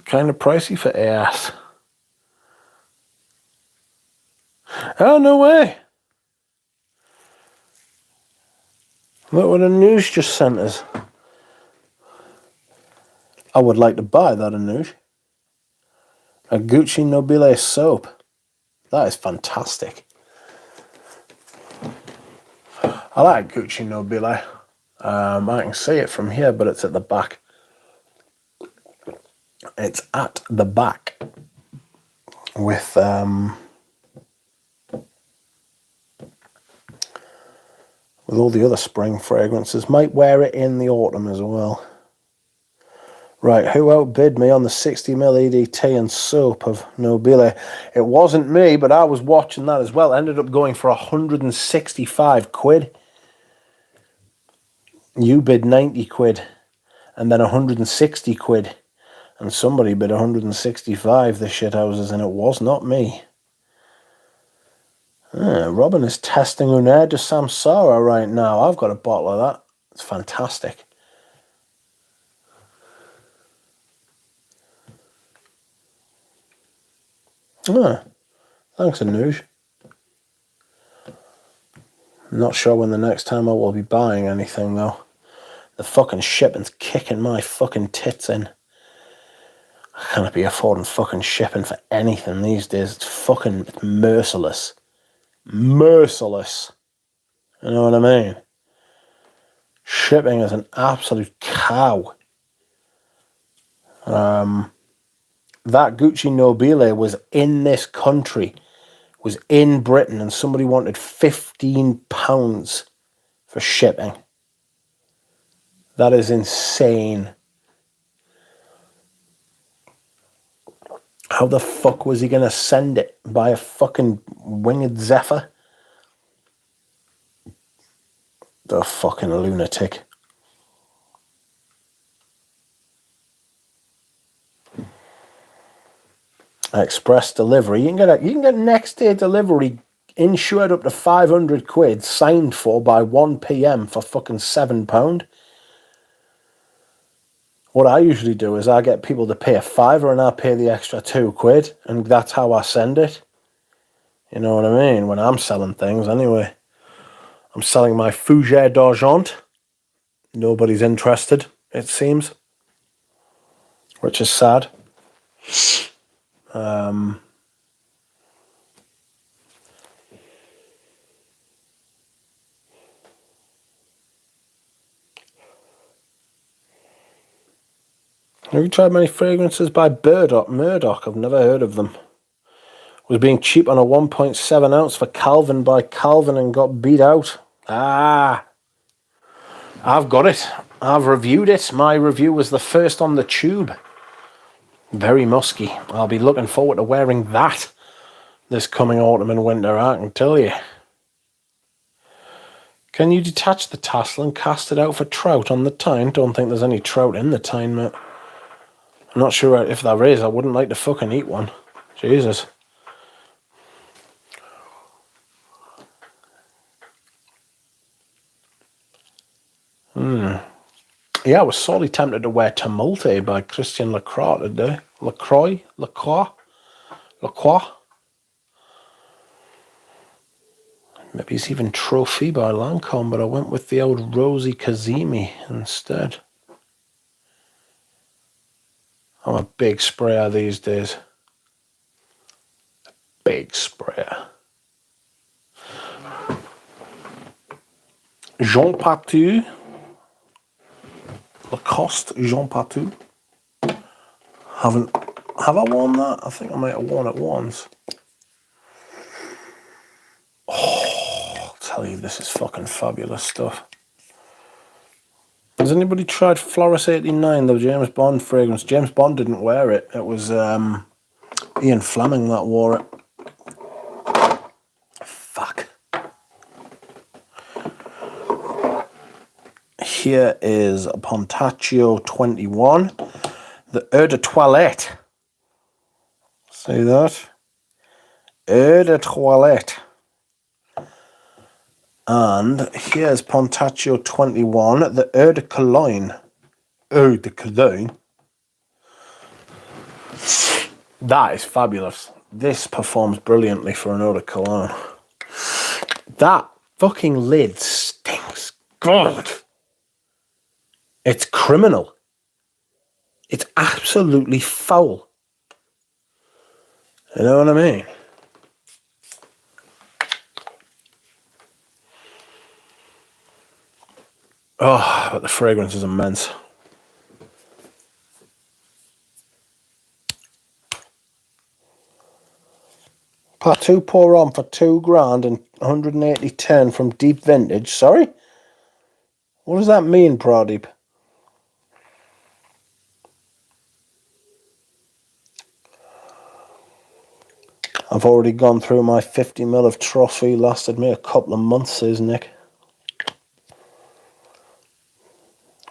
Kind of pricey for AS. Oh, no way. Look what the news just sent us. I would like to buy that Anush. A Gucci Nobile soap. That is fantastic. I like Gucci Nobile. I can see it from here, but it's at the back. It's at the back with all the other spring fragrances. Might wear it in the autumn as well. Right, who outbid me on the 60ml EDT and soap of Nobile? It wasn't me, but I was watching that as well. Ended up going for 165 quid. You bid 90 quid, and then 160 quid. And somebody bid 165, the shithouses, and it was not me. Robin is testing un air de Samsara right now. I've got a bottle of that. It's fantastic. Thanks, Anuj. I'm not sure when the next time I will be buying anything, though. The fucking shipping's kicking my fucking tits in. I can't be affording fucking shipping for anything these days. It's merciless. Merciless. You know what I mean? Shipping is an absolute cow. That Gucci Nobile was in this country, was in Britain, and somebody wanted £15 for shipping. That is insane. How the fuck was he going to send it? By a fucking winged Zephyr? The fucking lunatic. Express delivery. You can get next day delivery insured up to 500 quid, signed for by 1 PM for fucking £7. What I usually do is I get people to pay a fiver and I pay the extra 2 quid, and that's how I send it. You know what I mean? When I'm selling things, anyway. I'm selling my fougère d'argent. Nobody's interested, it seems. Which is sad. Have you tried many fragrances by Murdoch? I've never heard of them. Was being cheap on a 1.7 ounce for Calvin by Calvin and got beat out. I've got it. I've reviewed it. My review was the first on the tube. Very musky. I'll be looking forward to wearing that this coming autumn and winter, I can tell you. Can you detach the tassel and cast it out for trout on the Tyne? Don't think there's any trout in the Tyne, mate. I'm not sure if there is. I wouldn't like to fucking eat one. Jesus. Yeah, I was sorely tempted to wear Tumulte by Christian Lacroix today. Lacroix? Maybe it's even Trophy by Lancome, but I went with the old Rosie Kazemi instead. I'm a big sprayer these days. Big sprayer. Jean Patou. Lacoste Jean Patou. Have I worn that? I think I might have worn it once. I'll tell you, this is fucking fabulous stuff. Has anybody tried Floris 89, the James Bond fragrance? James Bond didn't wear it. It was Ian Fleming that wore it. Fuck. Here is Pontaccio 21. The Eau de Toilette. See that? Eau de Toilette. And here's Pontaccio 21, the Eau de Cologne. Eau de Cologne. That is fabulous. This performs brilliantly for an Eau de Cologne. That fucking lid stinks God. It's criminal. It's absolutely foul. You know what I mean? Oh, but the fragrance is immense. Part 2 pour on for £2,000 and 180 from Deep Vintage. Sorry? What does that mean, Pradeep? I've already gone through my 50ml of trophy. Lasted me a couple of months, says Nick.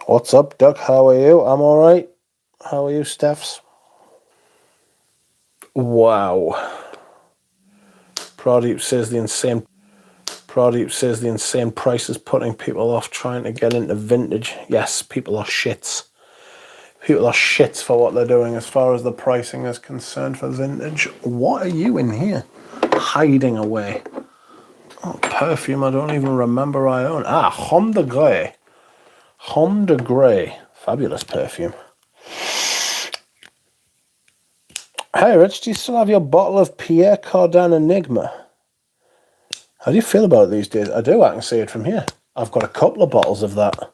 What's up, Duck? How are you? I'm alright. How are you, Stephs? Wow. Pradeep says the insane price is putting people off trying to get into vintage. Yes, people are shits. People are shits for what they're doing as far as the pricing is concerned for vintage. What are you in here? Hiding away. Oh, perfume I don't even remember I own. Ah, Homme de Grey. Homme de Grey. Fabulous perfume. Hey, Rich, do you still have your bottle of Pierre Cardin Enigma? How do you feel about it these days? I do, I can see it from here. I've got a couple of bottles of that.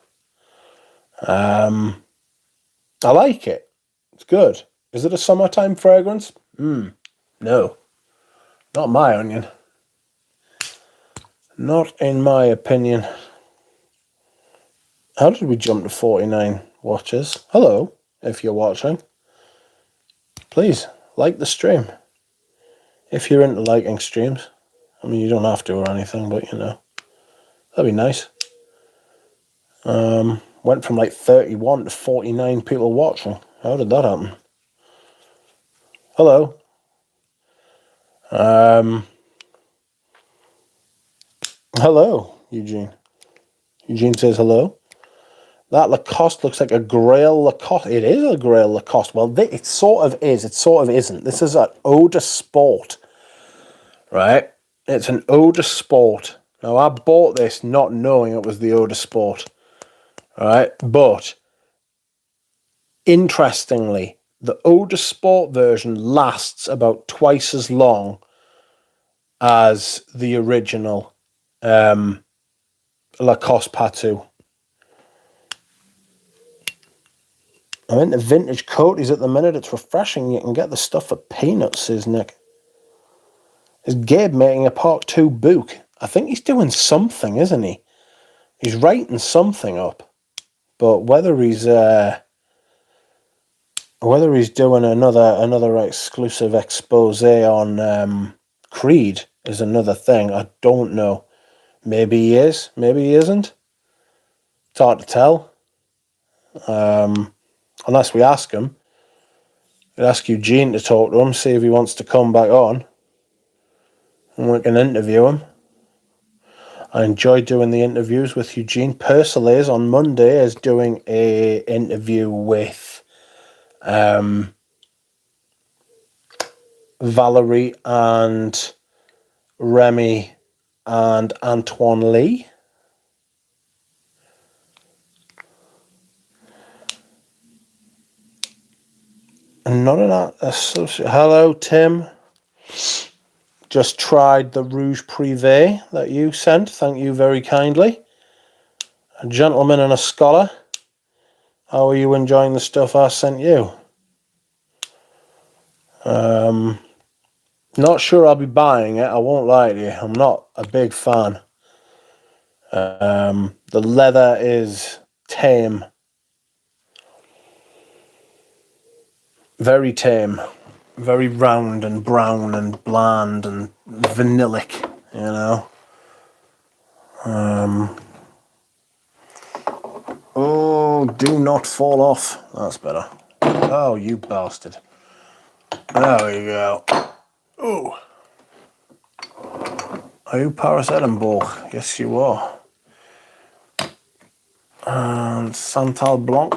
I like it. It's good. Is it a summertime fragrance? No. Not my onion. Not in my opinion. How did we jump to 49 watches? Hello, if you're watching. Please, like the stream. If you're into liking streams. I mean, you don't have to or anything, but you know. That'd be nice. Went from like 31 to 49 people watching. How did that happen? Hello. Hello, Eugene. Eugene says hello. That Lacoste looks like a Grail Lacoste. It is a Grail Lacoste. Well, it sort of is. It sort of isn't. This is an Eau de Sport. Right? It's an Eau de Sport. Now, I bought this not knowing it was the Eau de Sport. Right? But, interestingly, the Eau de Sport version lasts about twice as long as the original Lacoste Patou. I'm into vintage coaties at the minute. It's refreshing. You can get the stuff for peanuts, says Nick. Is Gabe making a part 2 book? I think he's doing something, isn't he? He's writing something up. But whether he's doing another exclusive expose on Creed is another thing. I don't know. Maybe he is. Maybe he isn't. It's hard to tell. Unless we ask him. We'd ask Eugene to talk to him, see if he wants to come back on. And we can interview him. I enjoy doing the interviews with Eugene. Persolays on Monday is doing a interview with Valerie and Remy and Antoine Lee. Not an associate. Hello, Tim. Just tried the Rouge Privé that you sent. Thank you very kindly. A gentleman and a scholar. How are you enjoying the stuff I sent you? Not sure I'll be buying it. I won't lie to you. I'm not a big fan. The leather is tame. Very tame. Very round and brown and bland and vanillic, you know. Oh, do not fall off. That's better. Oh, you bastard. There we go. Oh. Are you Paris Edinburgh? Yes, you are. And Santal Blanc,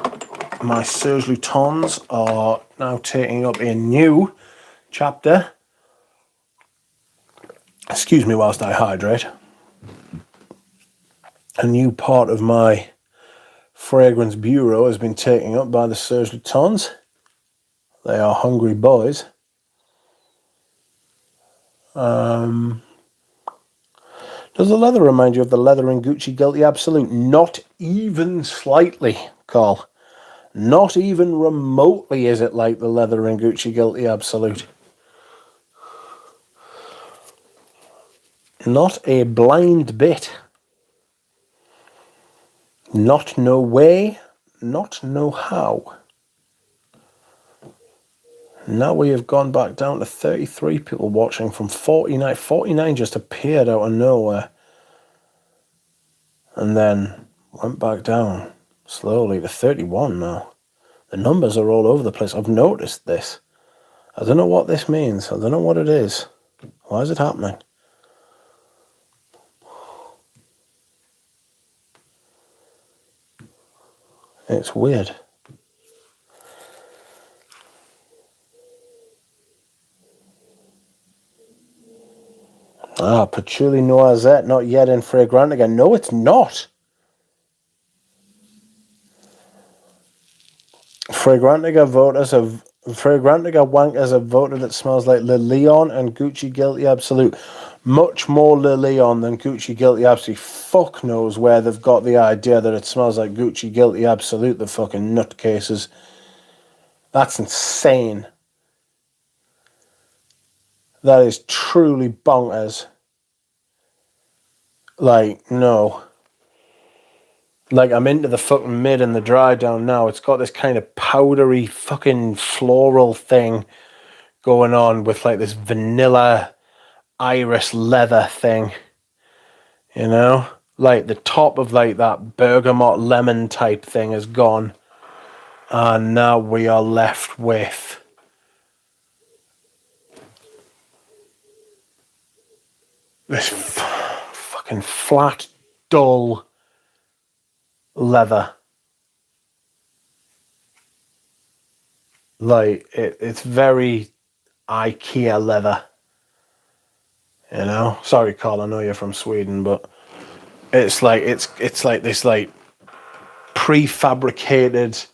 my Serge Lutons are now taking up a new chapter. Excuse me whilst I hydrate. A new part of my fragrance bureau has been taken up by the Serge Lutens. They are hungry boys. Does the leather remind you of the leather in Gucci Guilty Absolute? Not even slightly, Carl. Not even remotely is it like the leather in Gucci Guilty Absolute. Not a blind bit. Not no way, not no how. Now we have gone back down to 33 people watching from 49. 49 just appeared out of nowhere. And then went back down slowly to 31 now. The numbers are all over the place. I've noticed this. I don't know what this means. I don't know what it is. Why is it happening? It's weird. Ah, Patchouli Noisette, not yet in Fragrantica. No, it's not. Fragrantica wankers have voted it smells like Le Leon and Gucci Guilty Absolute. Much more Le Leon than Gucci Guilty Absolute. Fuck knows where they've got the idea that it smells like Gucci Guilty Absolute, the fucking nutcases. That's insane. That is truly bonkers. Like, no. Like, I'm into the fucking mid and the dry down now. It's got this kind of powdery fucking floral thing going on with like this vanilla iris leather thing. You know? Like the top of like that bergamot lemon type thing is gone. And now we are left with this fucking flat, dull leather. Like, it's very IKEA leather. You know? Sorry, Carl, I know you're from Sweden, but it's like it's like this like prefabricated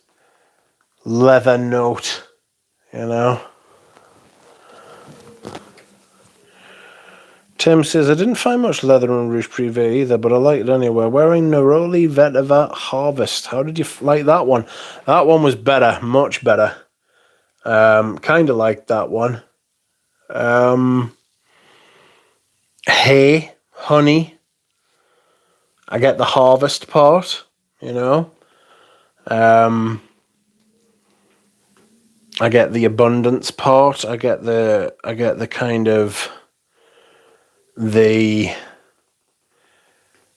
leather note, you know? Tim says, I didn't find much leather in Rouge Privé either, but I liked it anyway. Wearing Neroli Vetiver Harvest. How did you like that one? That one was better, much better. Kind of liked that one. Hay, honey. I get the harvest part, you know. I get the abundance part. I get the kind of the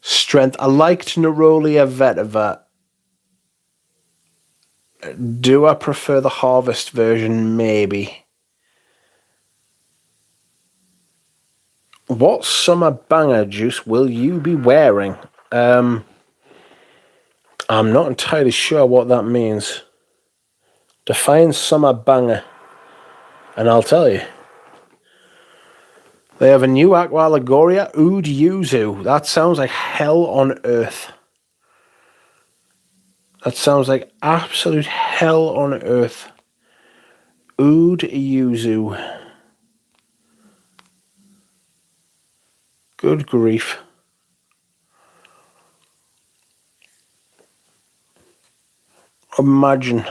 strength. I liked Nerolia Vetiver. Do I prefer the harvest version? Maybe. What summer banger juice will you be wearing? I'm not entirely sure what that means. Define summer banger, and I'll tell you. They have a new Aqua Allegoria Oud Yuzu. That sounds like hell on earth. That sounds like absolute hell on earth. Oud Yuzu. Good grief. Imagine.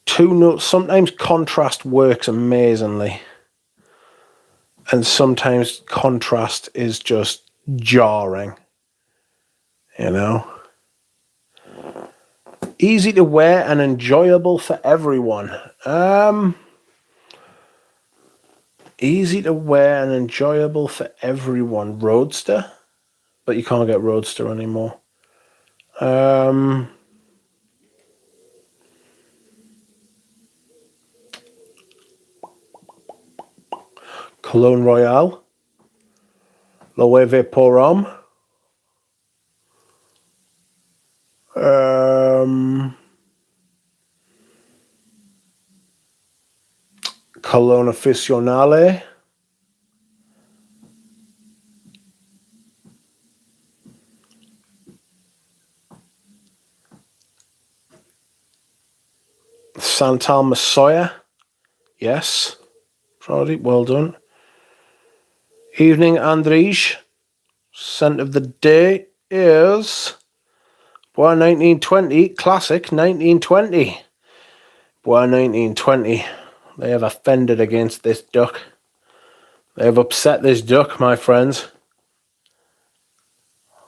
Two notes. Sometimes contrast works amazingly. And sometimes contrast is just jarring. You know? Easy to wear and enjoyable for everyone. Easy to wear and enjoyable for everyone. Roadster? But you can't get Roadster anymore. Cologne Royale. Loewe Pour Homme. Cologne Aficionale. Santal Messiah. Yes. Probably. Well done. Evening, Andrej. Scent of the day is Bois 1920. Classic 1920. Bois 1920. They have offended against this duck. They have upset this duck, my friends.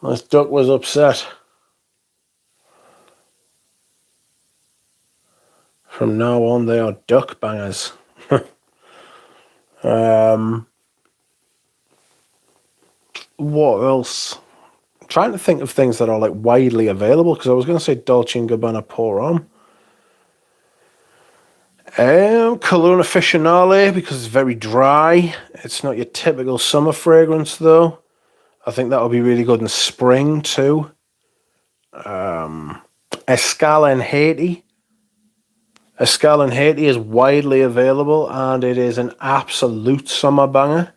This duck was upset. From now on, they are duck bangers. What else? I'm trying to think of things that are like widely available, because I was going to say Dolce & Gabbana Pour Homme. Cologne Officinale, because it's very dry. It's not your typical summer fragrance, though. I think that will be really good in spring, too. Escala in Haiti. Escala in Haiti is widely available, and it is an absolute summer banger.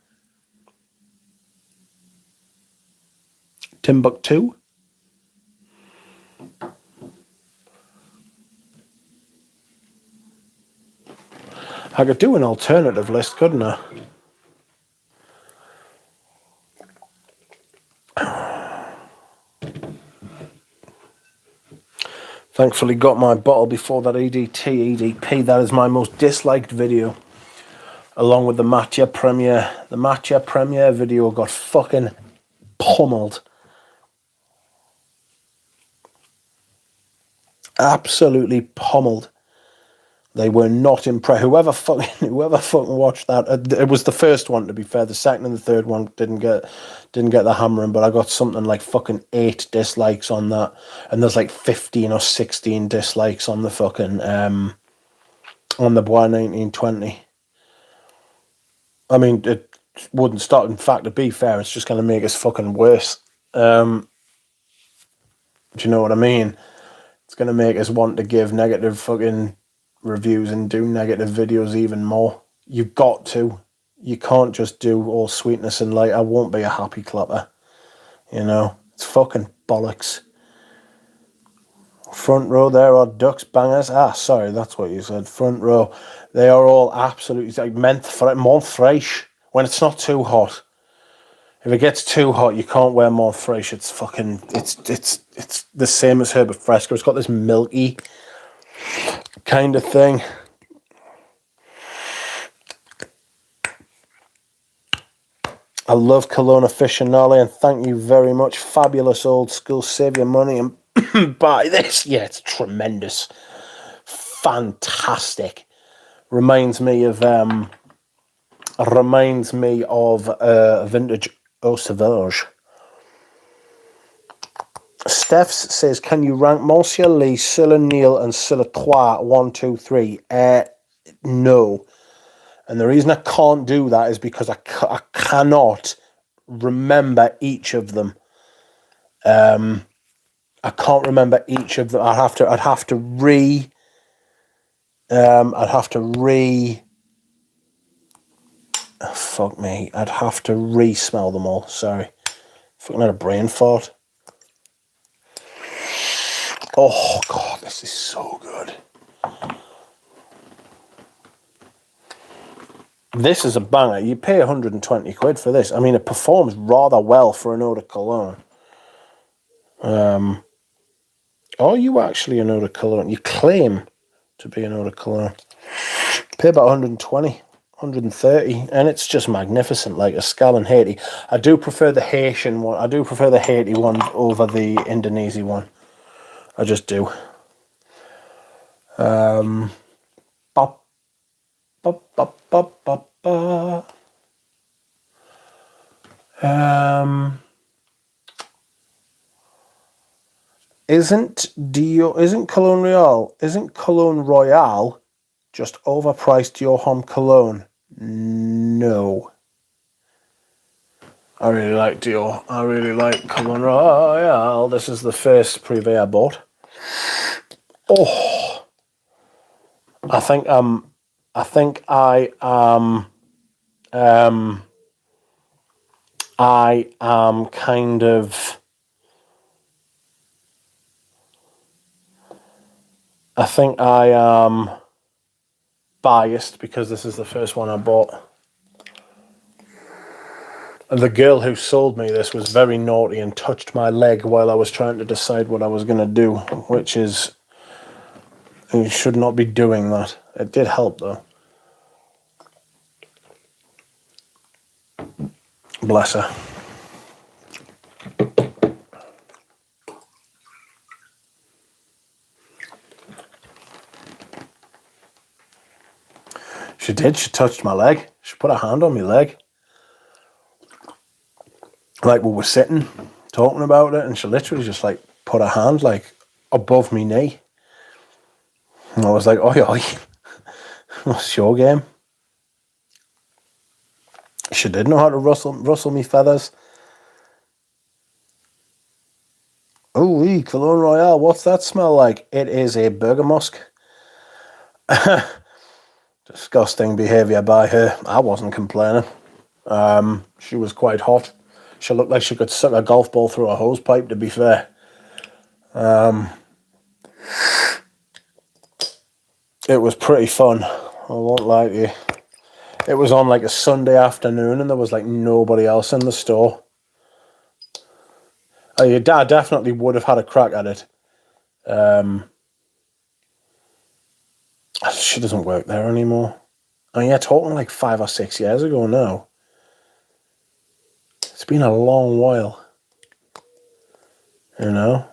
Timbuktu. I could do an alternative list, couldn't I? Thankfully got my bottle before that EDP. That is my most disliked video. Along with the Matcha Premier. The Matcha Premier video got fucking pummeled. Absolutely pummeled. They were not impressed. Whoever fucking watched that, it was the first one, to be fair. The second and the third one didn't get the hammering, but I got something like fucking 8 dislikes on that, and there's like 15 or 16 dislikes on the fucking on the Bois 1920. I mean, it wouldn't stop. In fact, to be fair, it's just going to make us fucking worse. Do you know what I mean? It's going to make us want to give negative fucking reviews and do negative videos even more. You've got to. You can't just do all sweetness and light. I won't be a happy clapper. You know? It's fucking bollocks. Front row, there are ducks bangers. Sorry, that's what you said. Front row. They are all absolutely like Montfresh when it's not too hot. If it gets too hot, you can't wear Montfresh. It's fucking it's the same as Herbert Fresco. It's got this milky kind of thing. I love Cologne Officinale, and thank you very much. Fabulous old school. Save your money and buy this. Yeah, it's tremendous. Fantastic. Reminds me of vintage Eau Sauvage. Steph's says, can you rank Monsieur Lee, Silla Neil, and Silla Trois 1, 2, 3? No. And the reason I can't do that is because I cannot remember each of them. I can't remember each of them. I'd have to re-smell them all. Sorry. Fucking had a brain fart. Oh, God, this is so good. This is a banger. You pay 120 quid for this. I mean, it performs rather well for an eau de cologne. Are you actually an eau de cologne? You claim to be an eau de cologne. Pay about 120, 130, and it's just magnificent, like a Escala in Haiti. I do prefer the Haitian one. I do prefer the Haiti one over the Indonesian one. I just do. Isn't Cologne Royale just overpriced your home cologne? No. I really like Dior. I really like Cologne Royale. This is the first Privé I bought. Oh, I think I am biased because this is the first one I bought. And the girl who sold me this was very naughty and touched my leg while I was trying to decide what I was going to do, which is, you should not be doing that. It did help though. Bless her. She did. She touched my leg. She put her hand on my leg. Like we were sitting, talking about it, and she literally just like put her hand like above me knee. And I was like, oi, oi. What's your game? She did know how to rustle me feathers. Oh, Cologne Royale, what's that smell like? It is a burger musk. Disgusting behaviour by her. I wasn't complaining. She was quite hot. She looked like she could suck a golf ball through a hose pipe, to be fair. It was pretty fun. I won't lie to you. It was on like a Sunday afternoon and there was like nobody else in the store. Your dad definitely would have had a crack at it. She doesn't work there anymore. And yeah, talking like 5 or 6 years ago now. It's been a long while. You know?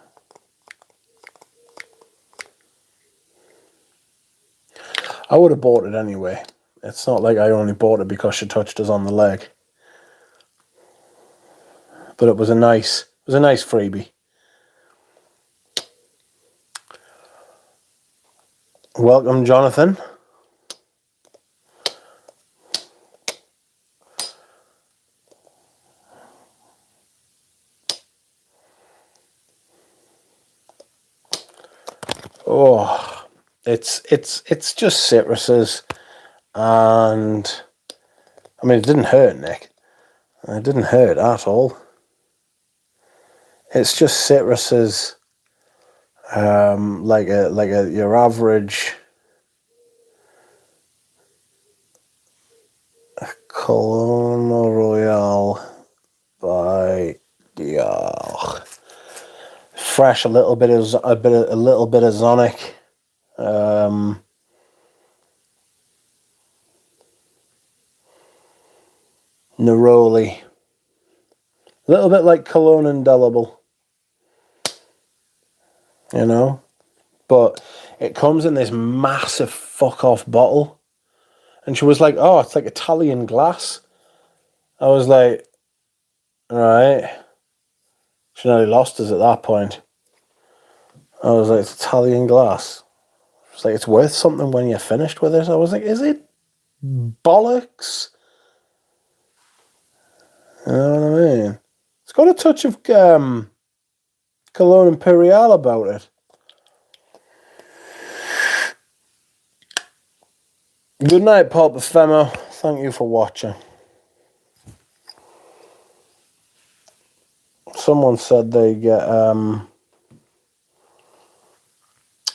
I would have bought it anyway. It's not like I only bought it because she touched us on the leg. But it was a nice freebie. Welcome, Jonathan. Oh, it's just citruses, and I mean it didn't hurt, Nick. It didn't hurt at all. It's just citruses, like your average Cologne Royale by fresh, a little bit of Zonic. Neroli. A little bit like Cologne Indelible. You know? But it comes in this massive fuck-off bottle. And she was like, oh, it's like Italian glass. I was like, alright. She nearly lost us at that point. I was like, it's Italian glass. It's like, it's worth something when you're finished with it. I was like, is it bollocks? You know what I mean? It's got a touch of Cologne Imperial about it. Good night, Pulp Femo. Thank you for watching. Someone said they get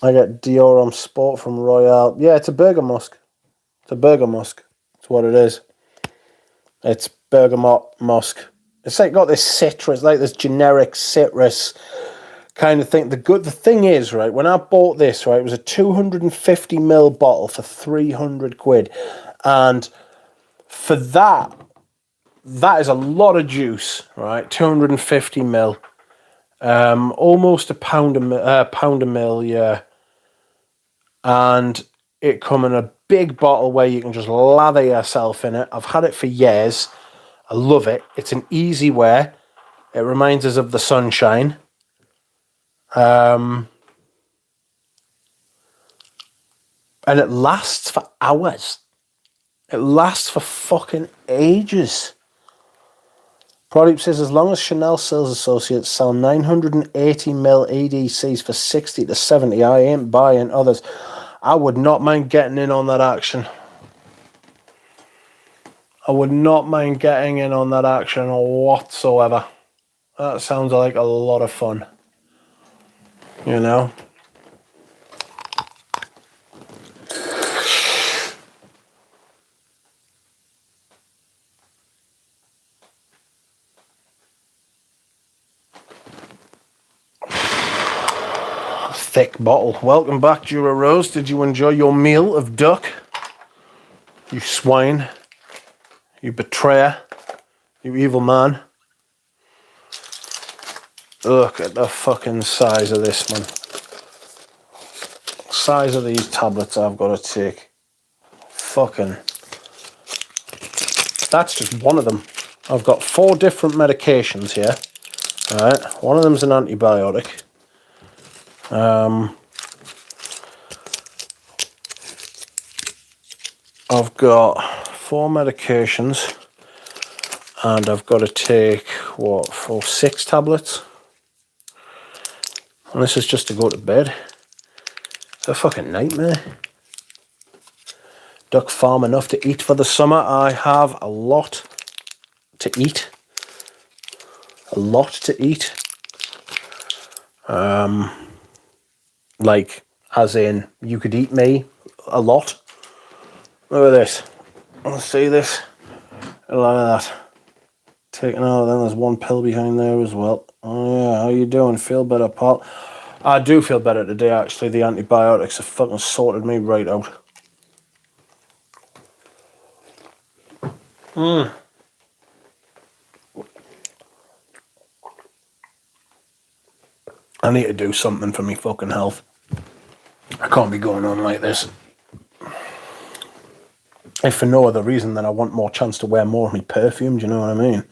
I get Dioram Sport from Royale. Yeah, it's a burger musk. It's a burger musk. That's what it is. It's bergamot musk. It's like got this citrus, like this generic citrus kind of thing. The thing is, right, when I bought this, right, it was a 250ml bottle for 300 quid. And for that is a lot of juice, right? 250ml. Almost a pound a mil, yeah. And it come in a big bottle where you can just lather yourself in it. I've had it for years. I love it. It's an easy wear. It reminds us of the sunshine. And it lasts for hours. It lasts for fucking ages. Product says, as long as Chanel sales associates sell 980ml EDCs for 60 to 70, I ain't buying others. I would not mind getting in on that action. I would not mind getting in on that action whatsoever. That sounds like a lot of fun. You know? thick bottle. Welcome back, Jura Rose. Did you enjoy your meal of duck? You swine. You betrayer. You evil man. Look at the fucking size of this, man. Size of these tablets I've got to take. Fucking. That's just one of them. I've got 4 different medications here. Alright, one of them's an antibiotic. I've got 4 medications. And I've got to take, what, 6 tablets? And this is just to go to bed. It's a fucking nightmare. Duck farm enough to eat for the summer. I have a lot to eat. A lot to eat. Like, as in, you could eat me a lot. Look at this. Let's see this. A lot of that. Taking out, then there's 1 pill behind there as well. Oh yeah, how you doing? Feel better, pal? I do feel better today, actually. The antibiotics have fucking sorted me right out. I need to do something for me fucking health. I can't be going on like this. If for no other reason than I want more chance to wear more of my perfume, do you know what I mean?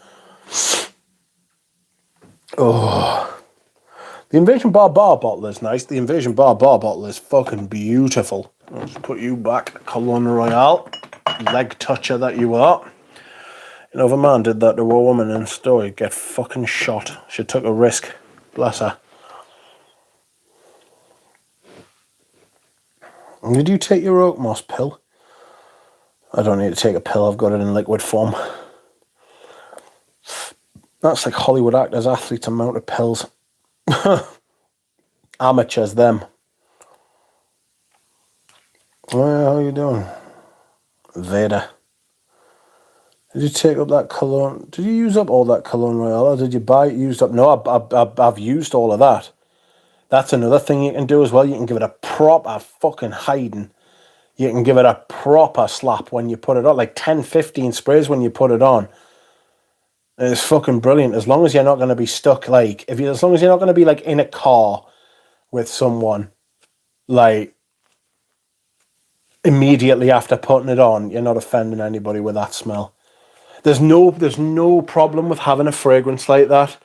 Oh. The Invasion Bar bottle is nice. The Invasion Bar bottle is fucking beautiful. I'll just put you back. Cologne Royale. Leg toucher that you are. You know, if a man did that to a woman in a store, he'd get fucking shot. She took a risk. Bless her. Did you take your oak moss pill? I don't need to take a pill. I've got it in liquid form. That's like Hollywood actors, athletes, and mounted pills. Amateurs, them. Well, how you doing? Vader. Did you take up that cologne? Did you use up all that Cologne Royale? Or did you buy it used up? No, I've used all of that. That's another thing you can do as well. You can give it a proper fucking hiding. You can give it a proper slap when you put it on. Like 10, 15 sprays when you put it on. It's fucking brilliant. As long as you're not going to be stuck, like, as long as you're not going to be, like, in a car with someone, like, immediately after putting it on, you're not offending anybody with that smell. There's no problem with having a fragrance like that.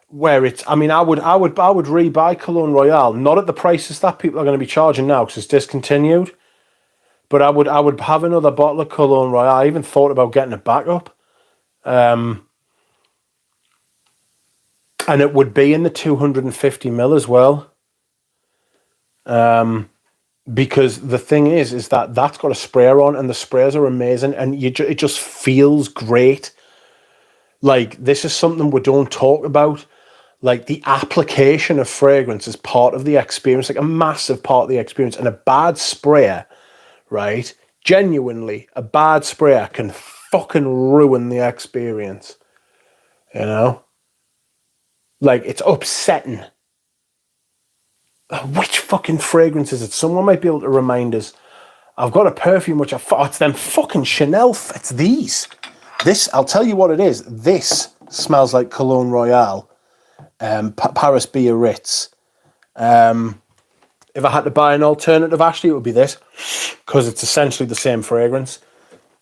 Where it's, I mean, I would rebuy Cologne Royale, not at the prices that people are going to be charging now because it's discontinued. But I would have another bottle of Cologne Royale. I even thought about getting it back up. And it would be in the 250 ml as well. Because the thing is that that's got a sprayer on, and the sprayers are amazing, and it just feels great. Like, this is something we don't talk about. Like, the application of fragrance is part of the experience, like a massive part of the experience. And a bad sprayer, right? Genuinely, a bad sprayer can fucking ruin the experience. You know? Like, it's upsetting. Which fucking fragrance is it? Someone might be able to remind us. I've got a perfume which it's them fucking Chanel. It's these. This, I'll tell you what it is. This smells like Cologne Royale. Paris Biarritz. If I had to buy an alternative, Ashley, it would be this, because it's essentially the same fragrance.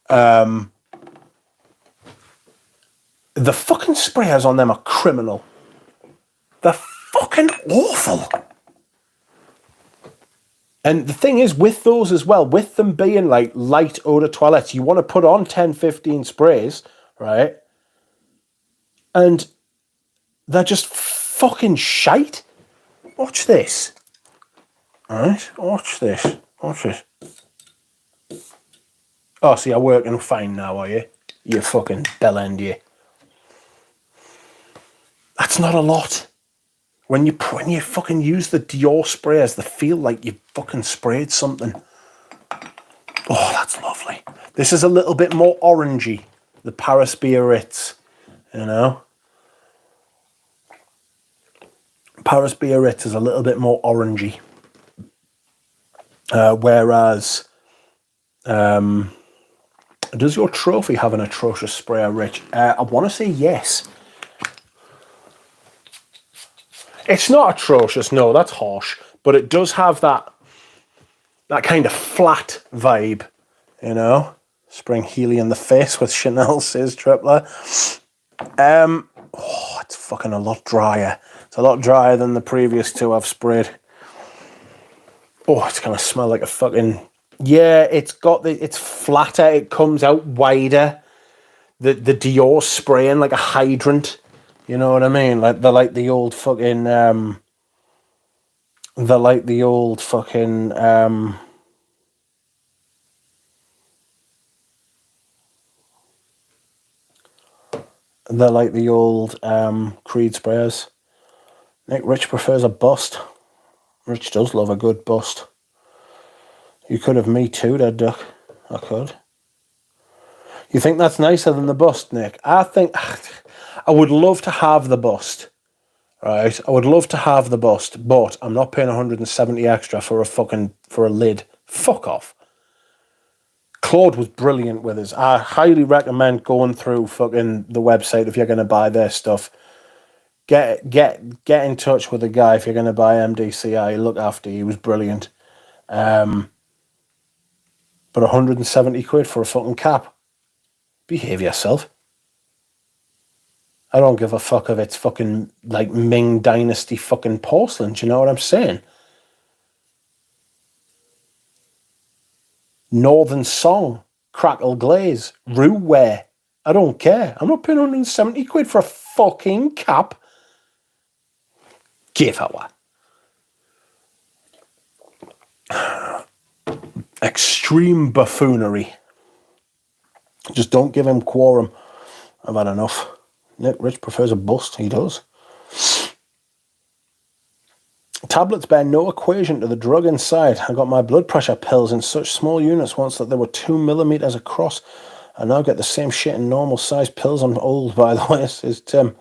The fucking sprayers on them are criminal. They're fucking awful. And the thing is, with those as well, with them being like light eau de toilettes, you want to put on 10, 15 sprays, right? And they're just fucking shite. Watch this. Alright, watch this. Watch this. Oh, so you're working fine now, are you? You fucking bell end, you. That's not a lot. When you fucking use the Dior sprayers, they feel like you fucking sprayed something. Oh, that's lovely. This is a little bit more orangey. The Paris Biarritz, you know? Paris Biarritz is a little bit more orangey. Whereas, does your trophy have an atrocious sprayer, Rich? I want to say yes. It's not atrocious, no, that's harsh. But it does have that kind of flat vibe, you know? Spraying Healy in the face with Chanel, says Tripler. It's fucking a lot drier. It's a lot drier than the previous two I've sprayed. Oh, it's gonna smell like a fucking... Yeah, it's flatter, it comes out wider. The Dior spraying like a hydrant. You know what I mean? Like the old fucking Creed sprayers. Nick, Rich prefers a bust. Rich does love a good bust. You could have me too, there, Duck. I could. You think that's nicer than the bust, Nick? I think I would love to have the bust. Right? I would love to have the bust, but I'm not paying 170 extra for a lid. Fuck off. Claude was brilliant with us. I highly recommend going through fucking the website if you're going to buy their stuff. Get in touch with the guy if you're going to buy MDCI. Look after you. He was brilliant. But 170 quid for a fucking cap. Behave yourself. I don't give a fuck if it's fucking like Ming Dynasty fucking porcelain. Do you know what I'm saying? Northern Song, Crackle Glaze, Roux-ware. I don't care. I'm not paying 170 quid for a fucking cap. Give away. Extreme buffoonery. Just don't give him quorum. I've had enough. Nick Rich prefers a bust. He does. Tablets bear no equation to the drug inside. I got my blood pressure pills in such small units once that they were 2 millimeters across. I now get the same shit in normal size pills. I'm old, by the way, says Tim.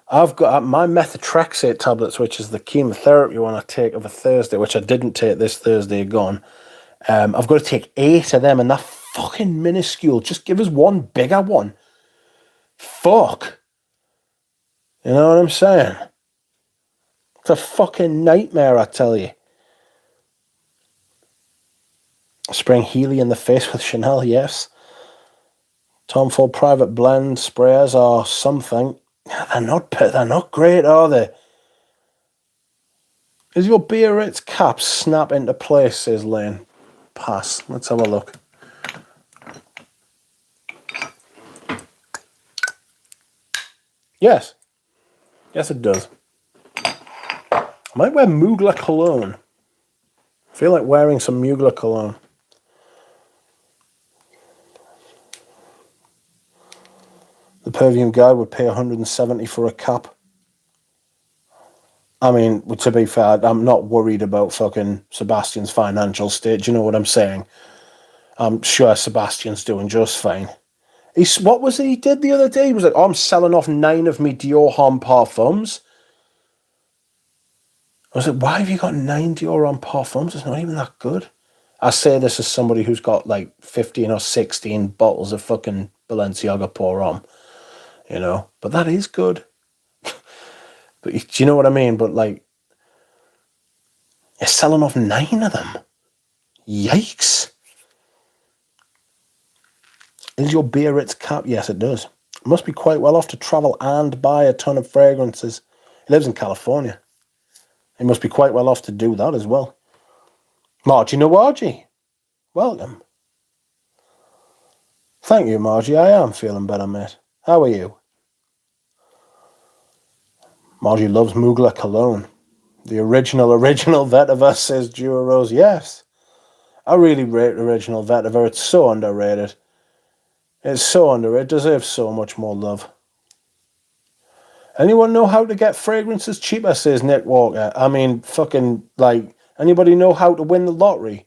I've got my methotrexate tablets, which is the chemotherapy one I take of a Thursday, which I didn't take this Thursday gone. I've got to take 8 of them, and they're fucking minuscule. Just give us one bigger one. Fuck. You know what I'm saying? It's a fucking nightmare, I tell you. Spraying Healy in the face with Chanel, yes. Tom Ford private blend sprayers are something. They're not great, are they? Is your Biarritz cap snap into place, says Lane. Pass. Let's have a look. Yes. Yes, it does. I might wear Mugler cologne. I feel like wearing some Mugler cologne. The perfume guy would pay 170 for a cap. I mean, to be fair, I'm not worried about fucking Sebastian's financial state. Do you know what I'm saying? I'm sure Sebastian's doing just fine. What was it he did the other day? He was like, I'm selling off 9 of me Dior Homme parfums. I was like, why have you got 9 Dior Homme parfums? It's not even that good. I say this as somebody who's got like 15 or 16 bottles of fucking Balenciaga Pour Homme, you know? But that is good. But do you know what I mean? But like, you're selling off 9 of them. Yikes. Is your Biarritz cap? Yes, it does. It must be quite well off to travel and buy a ton of fragrances. He lives in California. He must be quite well off to do that as well. Margie Nawaji, welcome. Thank you, Margie. I am feeling better, mate. How are you? Margie loves Mugler cologne. The original vetiver, says Dura Rose. Yes. I really rate original vetiver. It's so underrated. It's so underrated. It deserves so much more love. Anyone know how to get fragrances cheaper, says Nick Walker. I mean, fucking, like, anybody know how to win the lottery?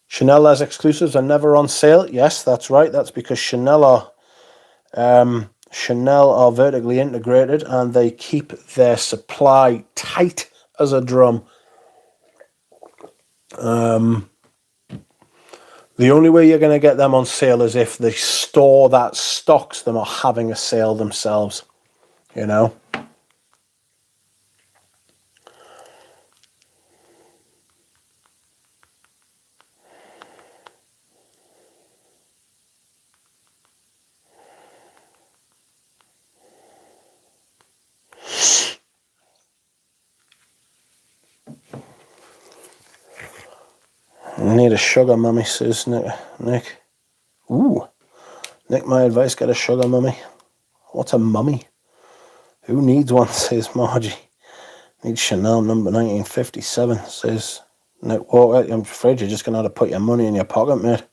Chanel has exclusives are never on sale. Yes, that's right. That's because Chanel are Chanel are vertically integrated and they keep their supply tight as a drum. The only way you're going to get them on sale is if the store that stocks them are having a sale themselves, you know? I need a sugar mummy, says Nick. Ooh. Nick, my advice, get a sugar mummy. What's a mummy? Who needs one, says Margie. Needs Chanel number 1957, says Nick Walker. I'm afraid you're just going to have to put your money in your pocket, mate.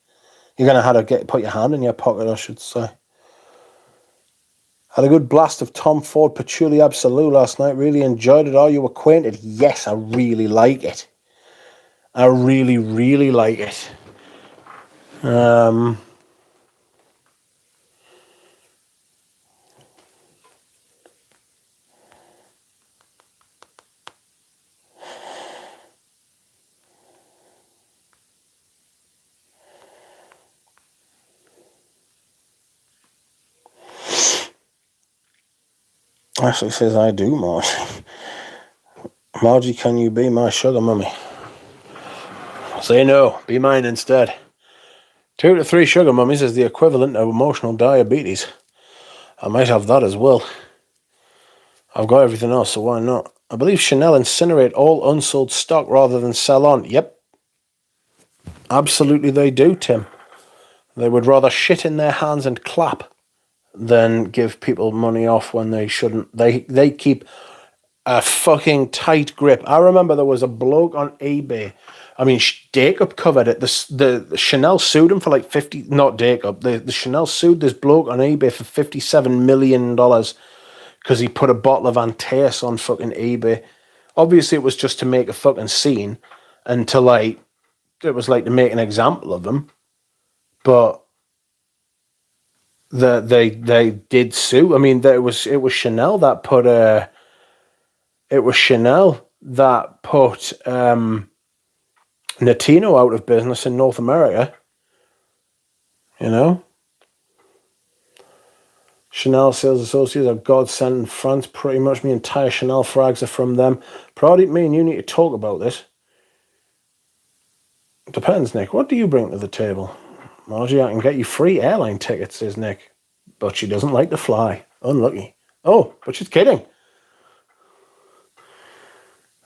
You're going to have to put your hand in your pocket, I should say. Had a good blast of Tom Ford Patchouli Absolute last night. Really enjoyed it. Are you acquainted? Yes, I really like it. I really, really like it. Ashley says, I do, Margie. Margie, can you be my sugar mummy? Say no, be mine instead. 2 to 3 sugar mummies is the equivalent of emotional diabetes. I might have that as well. I've got everything else, so why not? I believe Chanel incinerate all unsold stock rather than sell on. Yep. Absolutely they do, Tim. They would rather shit in their hands and clap than give people money off when they shouldn't. They keep a fucking tight grip. I remember there was a bloke on eBay. I mean, Jacob covered it. The Chanel sued him for like 50. Not Jacob. The Chanel sued this bloke on eBay for $57 million because he put a bottle of Antaeus on fucking eBay. Obviously, it was just to make a fucking scene and to like, it was like to make an example of him. But they did sue. I mean, it was Chanel that put Notino out of business in North America. You know, Chanel sales associates are godsend in France. Pretty much my entire Chanel frags are from them. Probably me and you need to talk about this. Depends, Nick. What do you bring to the table? Margie, I can get you free airline tickets, says Nick. But she doesn't like to fly. Unlucky. Oh, but she's kidding.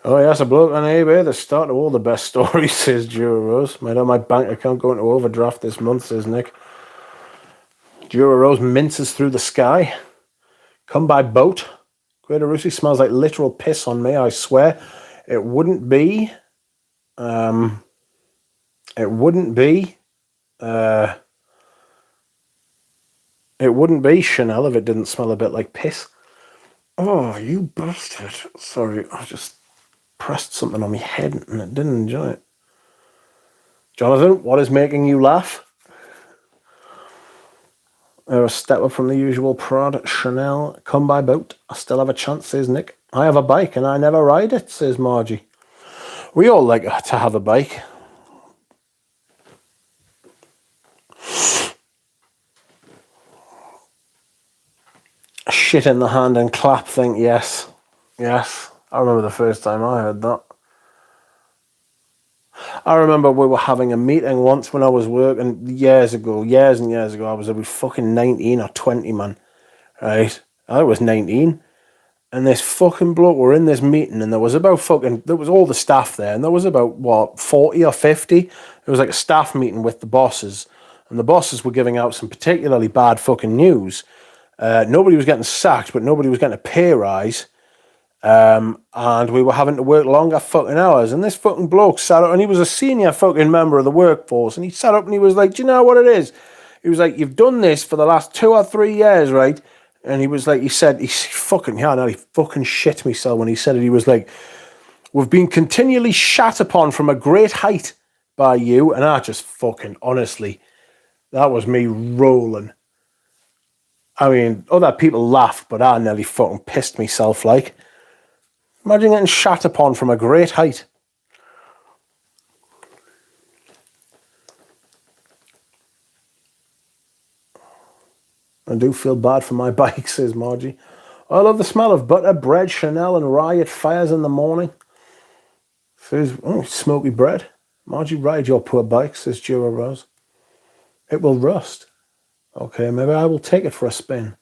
Oh, yes, a bloke on eBay. The start of all the best stories, says Dura Rose. Might have my bank account going to overdraft this month, says Nick. Dura Rose minces through the sky. Come by boat. Greta Russi smells like literal piss on me, I swear. It wouldn't be Chanel if it didn't smell a bit like piss. Oh, you bastard. Sorry, I just pressed something on my head and it didn't enjoy it. Jonathan, what is making you laugh? A step up from the usual prod. Chanel, come by boat. I still have a chance, says Nick. I have a bike and I never ride it, says Margie. We all like to have a bike. Shit in the hand and clap thing, yes. Yes. I remember the first time I heard that. I remember we were having a meeting once when I was working years and years ago. I was about fucking 19 or 20, man. Right? I was 19. And this fucking bloke, we're in this meeting and there was all the staff there and there was about, 40 or 50? It was like a staff meeting with the bosses. And the bosses were giving out some particularly bad fucking news. Nobody was getting sacked, but nobody was getting a pay rise. And we were having to work longer fucking hours. And this fucking bloke sat up, and he was a senior fucking member of the workforce. And he sat up and he was like, do you know what it is? He was like, you've done this for the last 2 or 3 years, right? And he was like, he fucking shit myself when he said it. He was like, we've been continually shat upon from a great height by you. And I just fucking, honestly, that was me rolling. I mean, other people laughed, but I nearly fucking pissed myself, like. Imagine getting shat upon from a great height. I do feel bad for my bike, says Margie. I love the smell of butter, bread, Chanel, and riot fires in the morning. Says, oh, smoky bread. Margie, ride your poor bike, says Jura Rose. It will rust. Okay, maybe I will take it for a spin.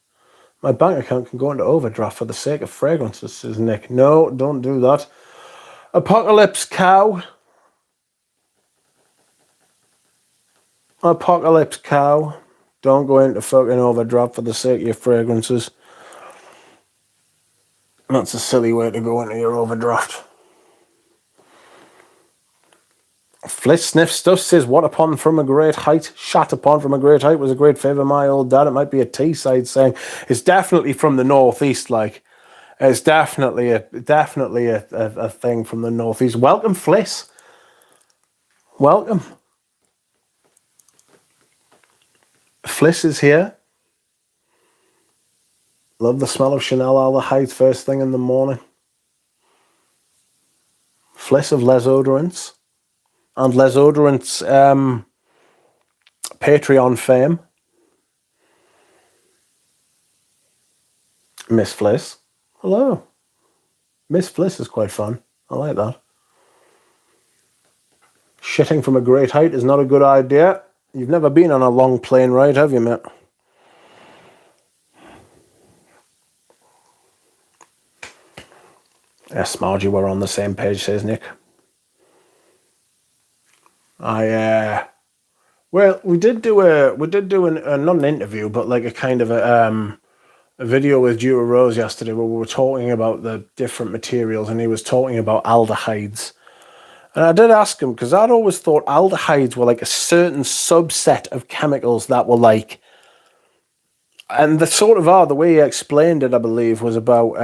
My bank account can go into overdraft for the sake of fragrances, says Nick. No, don't do that. Apocalypse cow. Apocalypse cow. Don't go into fucking overdraft for the sake of your fragrances. That's a silly way to go into your overdraft. Fliss Sniff Stuff says, what upon from a great height, shat upon from a great height was a great favour of my old dad. It might be a Teesside saying. It's definitely from the northeast, like. It's definitely a thing from the northeast. Welcome, Fliss. Welcome. Fliss is here. Love the smell of Chanel aldehyde first thing in the morning. Fliss of Les Odorants. And Les Odorants Patreon fame. Miss Fliss. Hello. Miss Fliss is quite fun. I like that. Shitting from a great height is not a good idea. You've never been on a long plane ride, have you, mate? Yes, Margie, we're on the same page, says Nick. Well, we did do not an interview, but like a kind of a video with Jura Rose yesterday where we were talking about the different materials, and he was talking about aldehydes. And I did ask him, because I'd always thought aldehydes were like a certain subset of chemicals that were like, and the sort of the way he explained it, I believe, was about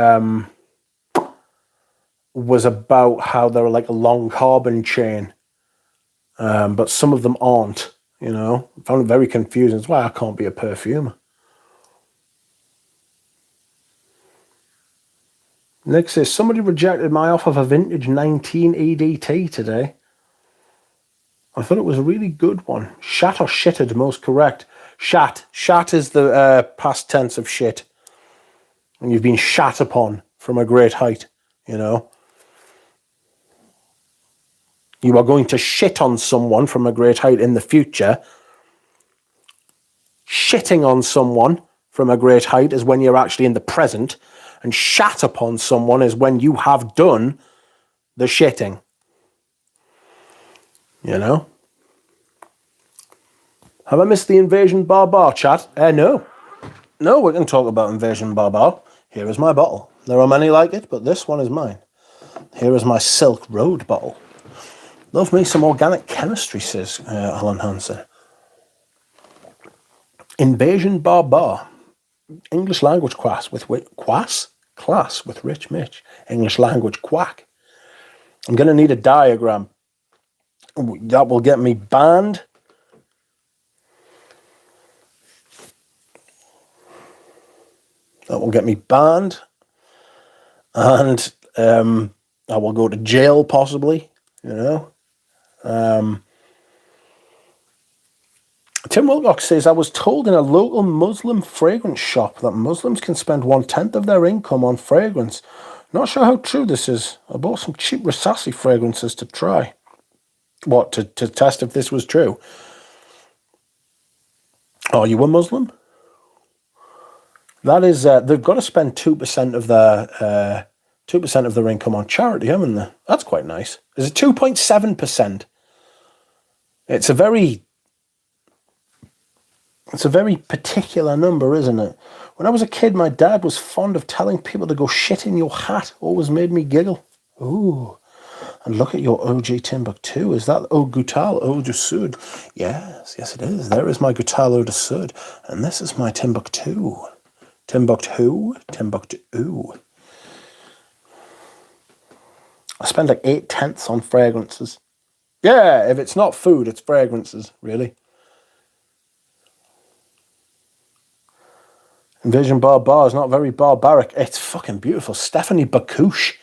how they were like a long carbon chain, but some of them aren't. You know, I found it very confusing. That's why I can't be a perfumer. Nick says, somebody rejected my offer for vintage 19 EDT today. I thought it was a really good one. Shat or shitted, most correct. Shat. Shat is the past tense of shit. And you've been shat upon from a great height, you know. You are going to shit on someone from a great height in the future. Shitting on someone from a great height is when you're actually in the present. And shat upon someone is when you have done the shitting. You know? Have I missed the Invasion Barbar chat? No. No, we can talk about Invasion Barbar. Here is my bottle. There are many like it, but this one is mine. Here is my Silk Road bottle. Love me some organic chemistry, says Alan Hansen. Invasion Barbar. English language class with Rich Mitch. English language quack. I'm going to need a diagram. That will get me banned. That will get me banned. And I will go to jail, possibly, you know. Tim Wilcox says, I was told in a local Muslim fragrance shop that Muslims can spend 1/10 of their income on fragrance. Not sure how true this is. I bought some cheap Rasasi fragrances to try. What, to test if this was true? Are you a Muslim? That is, they've got to spend 2% of their 2% of their income on charity, haven't they? That's quite nice. Is it 2.7%? It's a very particular number, isn't it? When I was a kid, my dad was fond of telling people to go shit in your hat. Always made me giggle. Ooh. And look at your OG Timbuktu. Is that Goutal Eau de Sud? Yes, it is. There is my Goutal Eau de Sud. And this is my Timbuktu. Timbuktu. I spend like 8/10 on fragrances. Yeah, if it's not food, it's fragrances, really. Invasion Bar is not very barbaric. It's fucking beautiful. Stephanie Bakouche.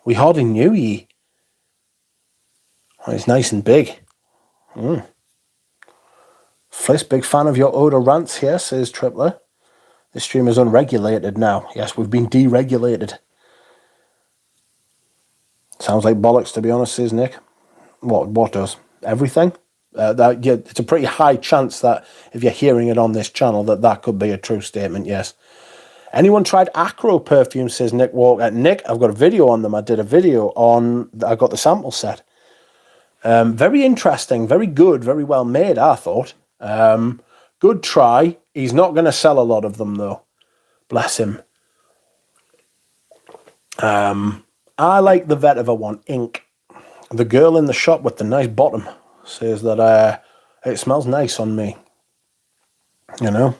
We hardly knew ye. Oh, it's nice and big. Fliss, big fan of your Oda rants here, says Tripler. This stream is unregulated now. Yes, we've been deregulated. Sounds like bollocks, to be honest, says Nick. What does? Everything? It's a pretty high chance that if you're hearing it on this channel, that could be a true statement, yes. Anyone tried Acro perfume, says Nick Walker. Nick, I've got a video on them. I did a video on, I got the sample set. Very interesting, very good, very well made, I thought. Good try. He's not going to sell a lot of them, though. Bless him. I like the Vetiver one, Ink. The girl in the shop with the nice bottom says that it smells nice on me. You know?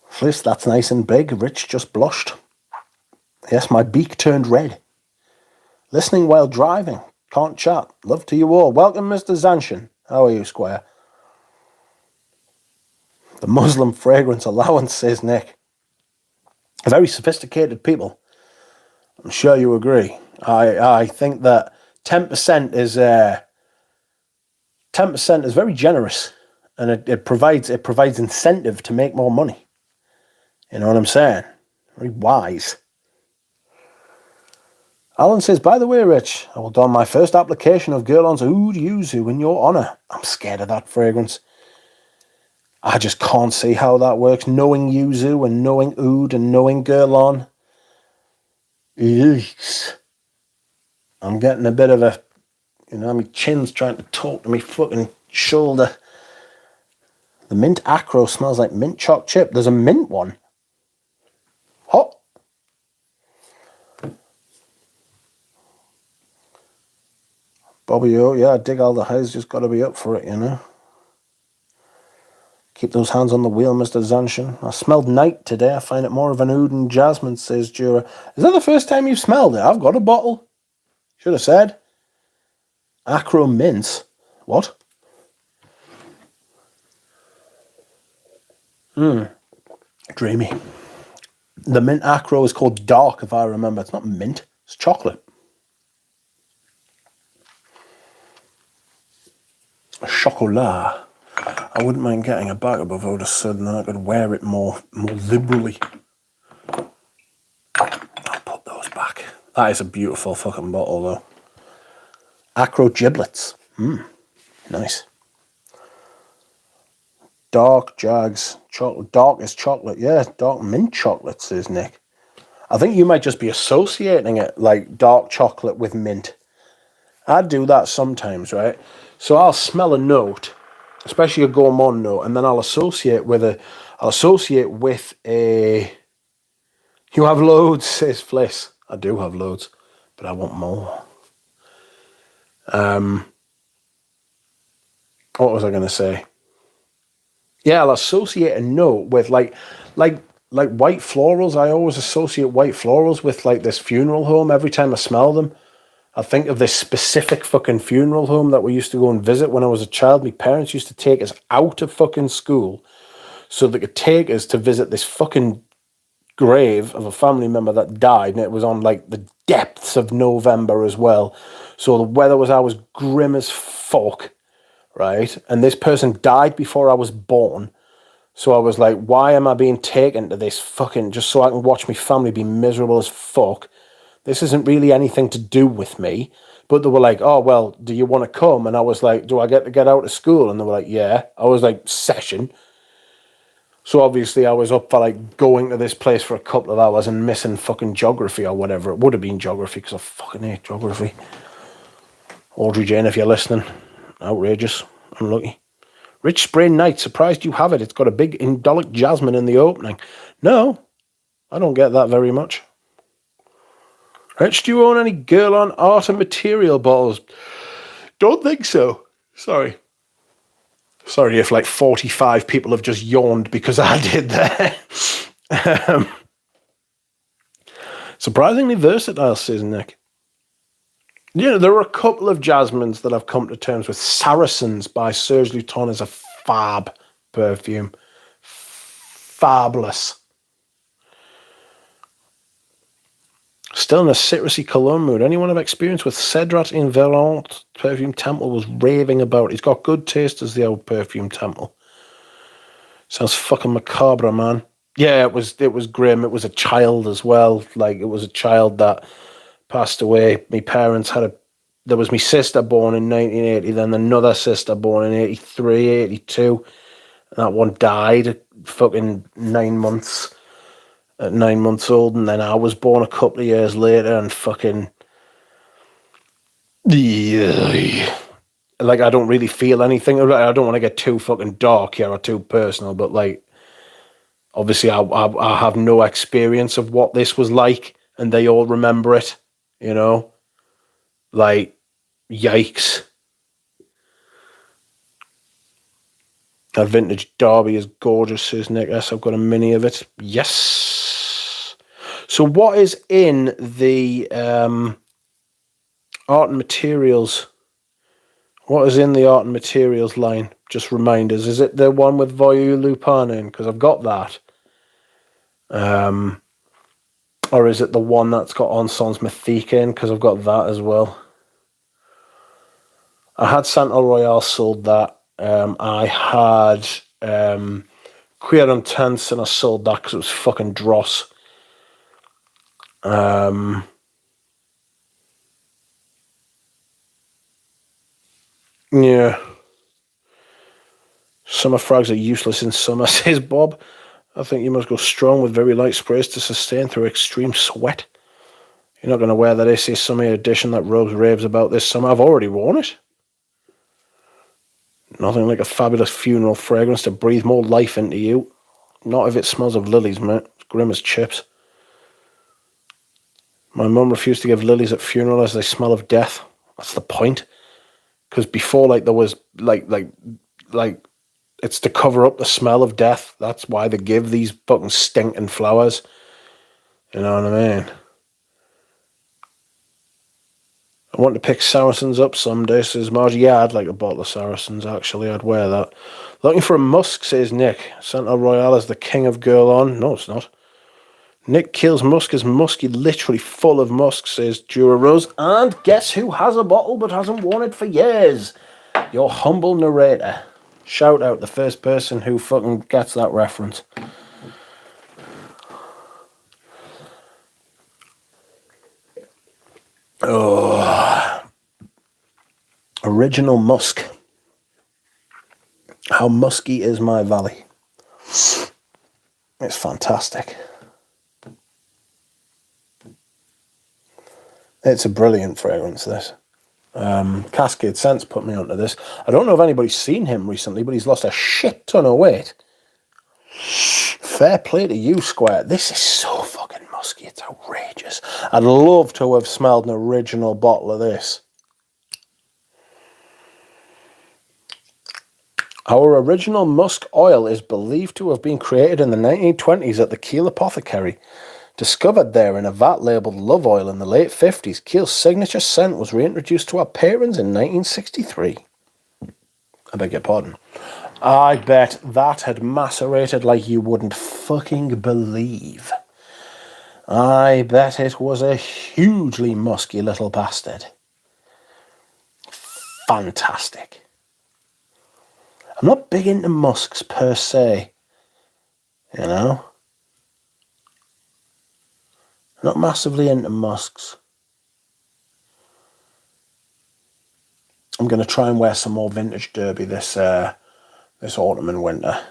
Fliss, that's nice and big. Rich just blushed. Yes, my beak turned red. Listening while driving. Can't chat. Love to you all. Welcome, Mr. Zanshin. How are you, Square? The Muslim fragrance allowance, says Nick. Very sophisticated people. I'm sure you agree. I think that 10% is 10% is very generous, and it provides incentive to make more money. You know what I'm saying? Very wise. Alan says, by the way, Rich, I will don my first application of Guerlain's Oud Yuzu in your honour. I'm scared of that fragrance. I just can't see how that works. Knowing Yuzu and knowing Oud and knowing Guerlain. Yikes. I'm getting a bit of a, my chin's trying to talk to me fucking shoulder. The mint acro smells like mint choc chip. There's a mint one. Hot. Bobby O, yeah, Digaldehyde's just got to be up for it, you know. Keep those hands on the wheel, Mr. Zanshin. I smelled night today. I find it more of an oud and jasmine, says Jura. Is that the first time you've smelled it? I've got a bottle. Should have said. Acro mints. What? Dreamy. The mint acro is called dark, if I remember. It's not mint. It's chocolate. Chocolat. I wouldn't mind getting a bag of all of a sudden, and I could wear it more liberally. I'll put those back. That is a beautiful fucking bottle, though. Acro giblets. Nice. Dark Jags. Chocolate. Dark is chocolate. Yeah, dark mint chocolate, says Nick. I think you might just be associating it, like dark chocolate with mint. I do that sometimes, right? So I'll smell a note, especially a gourmand note, and then I'll associate with a. You have loads, says Fliss. I do have loads, but I want more. What was I going to say? Yeah, I'll associate a note with like white florals. I always associate white florals with like this funeral home. Every time I smell them, I think of this specific fucking funeral home that we used to go and visit when I was a child. My parents used to take us out of fucking school so they could take us to visit this fucking grave of a family member that died, and it was on like the depths of November as well. So the weather was always grim as fuck, right? And this person died before I was born. So I was like, why am I being taken to this fucking, just so I can watch my family be miserable as fuck? This isn't really anything to do with me. But they were like, oh, well, do you want to come? And I was like, do I get to get out of school? And they were like, yeah. I was like, session. So obviously I was up for like going to this place for a couple of hours and missing fucking geography or whatever. It would have been geography because I fucking hate geography. Audrey Jane, if you're listening, outrageous, unlucky. Rich Sprain Knight, surprised you have it. It's got a big indolic jasmine in the opening. No, I don't get that very much. Rich, do you own any Guerlain art and material bottles? Don't think so. Sorry if like 45 people have just yawned because I did that. Surprisingly versatile, says Nick. You know, there are a couple of jasmines that I've come to terms with. Saracens by Serge Luton is a fab perfume. fabulous. Still in a citrusy cologne mood. Anyone have experience with Cedrat in Verlant Perfume Temple was raving about. It's got good taste as the old Perfume Temple. Sounds fucking macabre, man. Yeah, it was grim. It was a child as well. Like, it was a child that passed away. My parents had there was my sister born in 1980, then another sister born in 83, 82. And that one died at fucking 9 months. At 9 months old, and then I was born a couple of years later, and fucking, yeah, like, I don't really feel anything. I don't want to get too fucking dark here or too personal, but like, obviously, I have no experience of what this was like, and they all remember it, you know, like, yikes. That vintage Derby is gorgeous, says Nick S. I've got a mini of it. Yes. So what is in the art and materials? What is in the art and materials line? Just reminders. Is it the one with Voyou Lupin in? Because I've got that. Or is it the one that's got Ensens Mythique in? Because I've got that as well. I had Santal Royale sold that. I had Cuir Intense, and I sold that because it was fucking dross. Yeah. Summer frags are useless in summer, says Bob. I think you must go strong with very light sprays to sustain through extreme sweat. You're not going to wear that AC Summer edition that Robes raves about this summer. I've already worn it. Nothing like a fabulous funeral fragrance to breathe more life into you. Not if it smells of lilies, mate. It's grim as chips. My mum refused to give lilies at funeral as they smell of death. That's the point. Because before, like, there was, like, it's to cover up the smell of death. That's why they give these fucking stinking flowers. You know what I mean? I want to pick Saracens up someday, says Margie. Yeah, I'd like a bottle of Saracens, actually. I'd wear that. Looking for a musk, says Nick. Santal Royale is the king of girl on. No, it's not. Nick kills musk is musky, literally full of musk, says Dura Rose. And guess who has a bottle but hasn't worn it for years? Your humble narrator. Shout out the first person who fucking gets that reference. Oh. Original musk. How musky is my valley? It's fantastic. It's a brilliant fragrance, this. Cascade Scents put me onto this. I don't know if anybody's seen him recently, but he's lost a shit ton of weight. Fair play to you, Square. This is so fucking musky. It's outrageous. I'd love to have smelled an original bottle of this. Our original musk oil is believed to have been created in the 1920s at the Kiel Apothecary. Discovered there in a vat labelled Love Oil in the late 50s, Kiel's signature scent was reintroduced to our patrons in 1963. I beg your pardon. I bet that had macerated like you wouldn't fucking believe. I bet it was a hugely musky little bastard. Fantastic. I'm not big into musks per se, you know? Not massively into musks. I'm going to try and wear some more vintage derby this autumn and winter.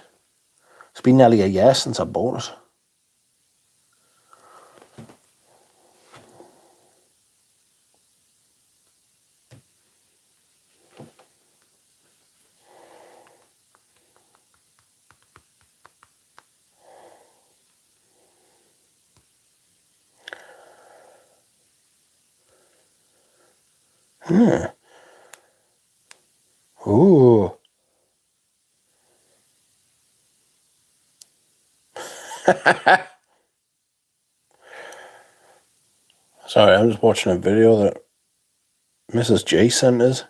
It's been nearly a year since I bought it. Ooh. Sorry, I'm just watching a video that Mrs. J sent us.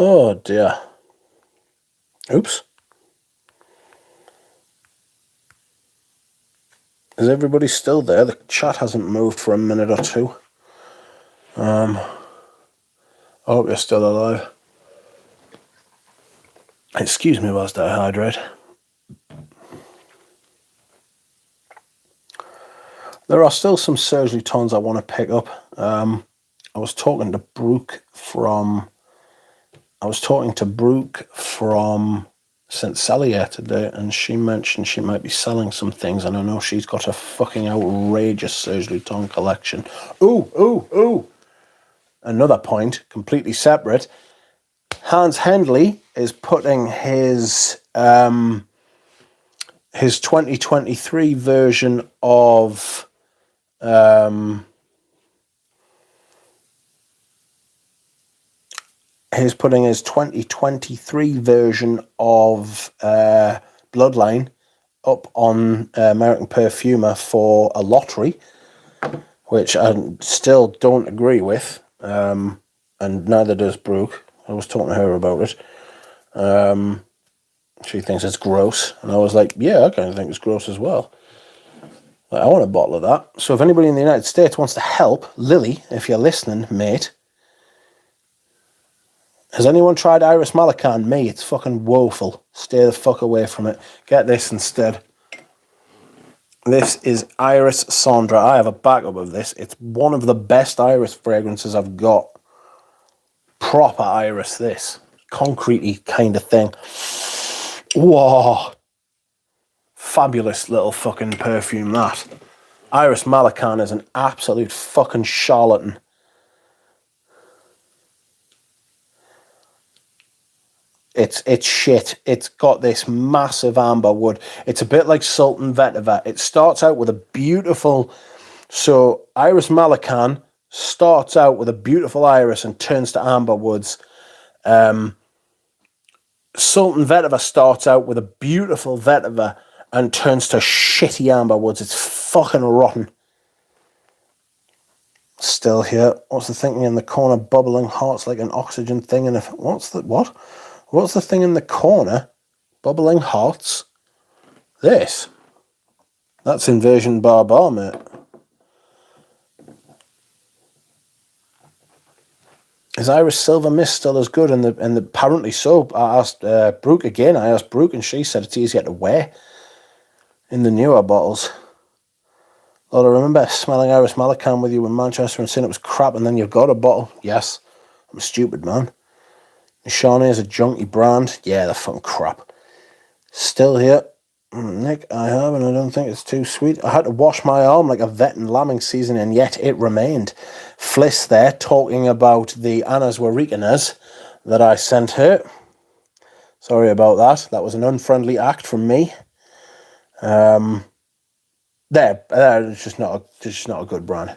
Oh dear. Oops. Is everybody still there? The chat hasn't moved for a minute or two. I hope you're still alive. Excuse me whilst I hydrate. There are still some surgery tones I want to pick up. I was talking to Brooke from St. Celia today, and she mentioned she might be selling some things, and I know she's got a fucking outrageous surgery tone collection. Ooh. Another point, completely separate. Hans Hendley is putting his 2023 version of his 2023 version of Bloodline up on American Perfumer for a lottery, which I still don't agree with, and neither does Brooke. I was talking to her about it. She thinks it's gross, and I was like, yeah, I kind of think it's gross as well. Like, I want a bottle of that. So if anybody in the United States wants to help, Lily, if you're listening, mate, has anyone tried Iris Malacan? Me, it's fucking woeful. Stay the fuck away from it. Get this instead. This is Iris Sandra. I have a backup of this. It's one of the best Iris fragrances I've got. Proper Iris, this. Concrete-y kind of thing. Whoa. Fabulous little fucking perfume, that. Iris Malacan is an absolute fucking charlatan. It's shit. It's got this massive amber wood. It's a bit like Sultan Vetiver. It starts out with a beautiful... So Iris Malacan starts out with a beautiful iris and turns to amber woods. Sultan Vetiver starts out with a beautiful vetiver and turns to shitty amber woods. It's fucking rotten. Still here. What's the thing in the corner? Bubbling hearts like an oxygen thing. And what's the thing in the corner? Bubbling hearts. This. That's Invasion Barbar, mate. Is Iris Silver Mist still as good? And apparently so. I asked Brooke again. I asked Brooke, and she said it's easier to wear in the newer bottles. Lord, I remember smelling Iris Malacan with you in Manchester and saying it was crap, and then you got a bottle. Yes, I'm a stupid man. Shawnee is a junky brand. Yeah, they're fucking crap. Still here. Nick, I have, and I don't think it's too sweet. I had to wash my arm like a vet in lambing season, and yet it remained. Fliss there, talking about the Annas Warikanas that I sent her. Sorry about that. That was an unfriendly act from me. It's just not a good brand.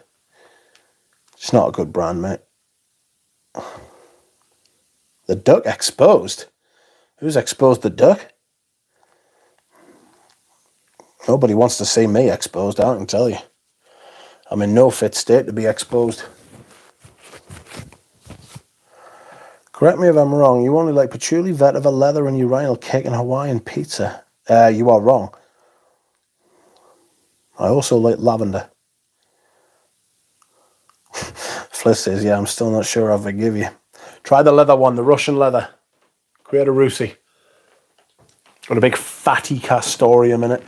It's not a good brand, mate. The duck exposed? Who's exposed the duck? Nobody wants to see me exposed, I can tell you. I'm in no fit state to be exposed. Correct me if I'm wrong. You only like patchouli, vetiver, leather, and urinal cake and Hawaiian pizza. You are wrong. I also like lavender. Fliss says, yeah, I'm still not sure I forgive you. Try the leather one, the Russian leather. Create a Rusi. Got a big fatty castoreum in it.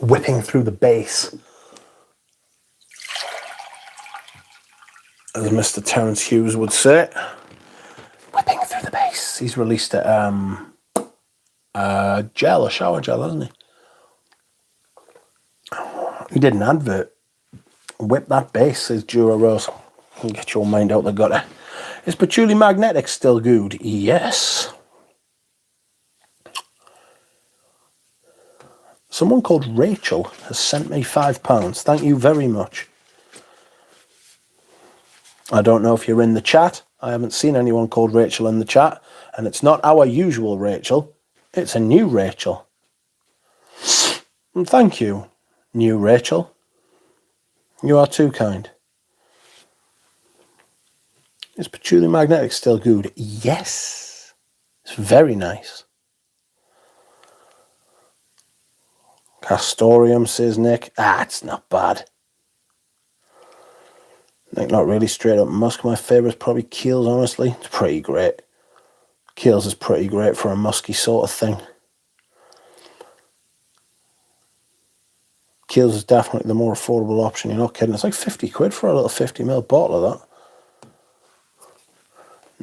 Whipping through the base. As Mr. Terence Hughes would say. Whipping through the base. He's released a shower gel, hasn't he? He did an advert. Whip that base, says Jura Rose. Get your mind out the gutter. Is patchouli magnetic still good? Yes. Someone called Rachel has sent me £5. Thank you very much. I don't know if you're in the chat. I haven't seen anyone called Rachel in the chat. And it's not our usual Rachel. It's a new Rachel. And thank you, new Rachel. You are too kind. Is patchouli magnetic still good? Yes. It's very nice. Castoreum, says Nick. It's not bad. Nick, not really straight up musk. My favourite is probably Kiehl's, honestly. It's pretty great. Kiehl's is pretty great for a musky sort of thing. Kiehl's is definitely the more affordable option, you're not kidding. It's like 50 quid for a little 50ml bottle of that.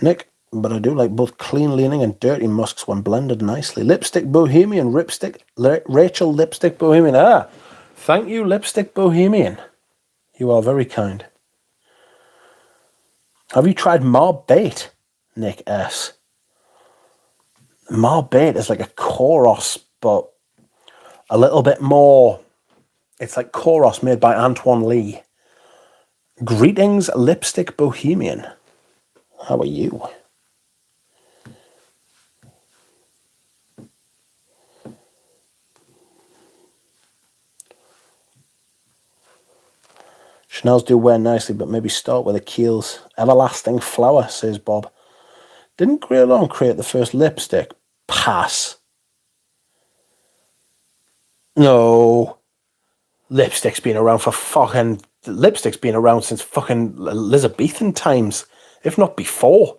Nick, but I do like both clean leaning and dirty musks when blended nicely. Lipstick Bohemian, Rachel Lipstick Bohemian. Thank you, Lipstick Bohemian. You are very kind. Have you tried Marbate? Nick S. Marbate is like a Koros, but a little bit more. It's like Koros made by Antoine Lee. Greetings, Lipstick Bohemian. How are you? Chanel's do wear nicely, but maybe start with a Kiehl's. Everlasting Flower, says Bob. Didn't Grey Long create the first lipstick? Pass. No. Lipstick's been around since fucking Elizabethan times, if not before.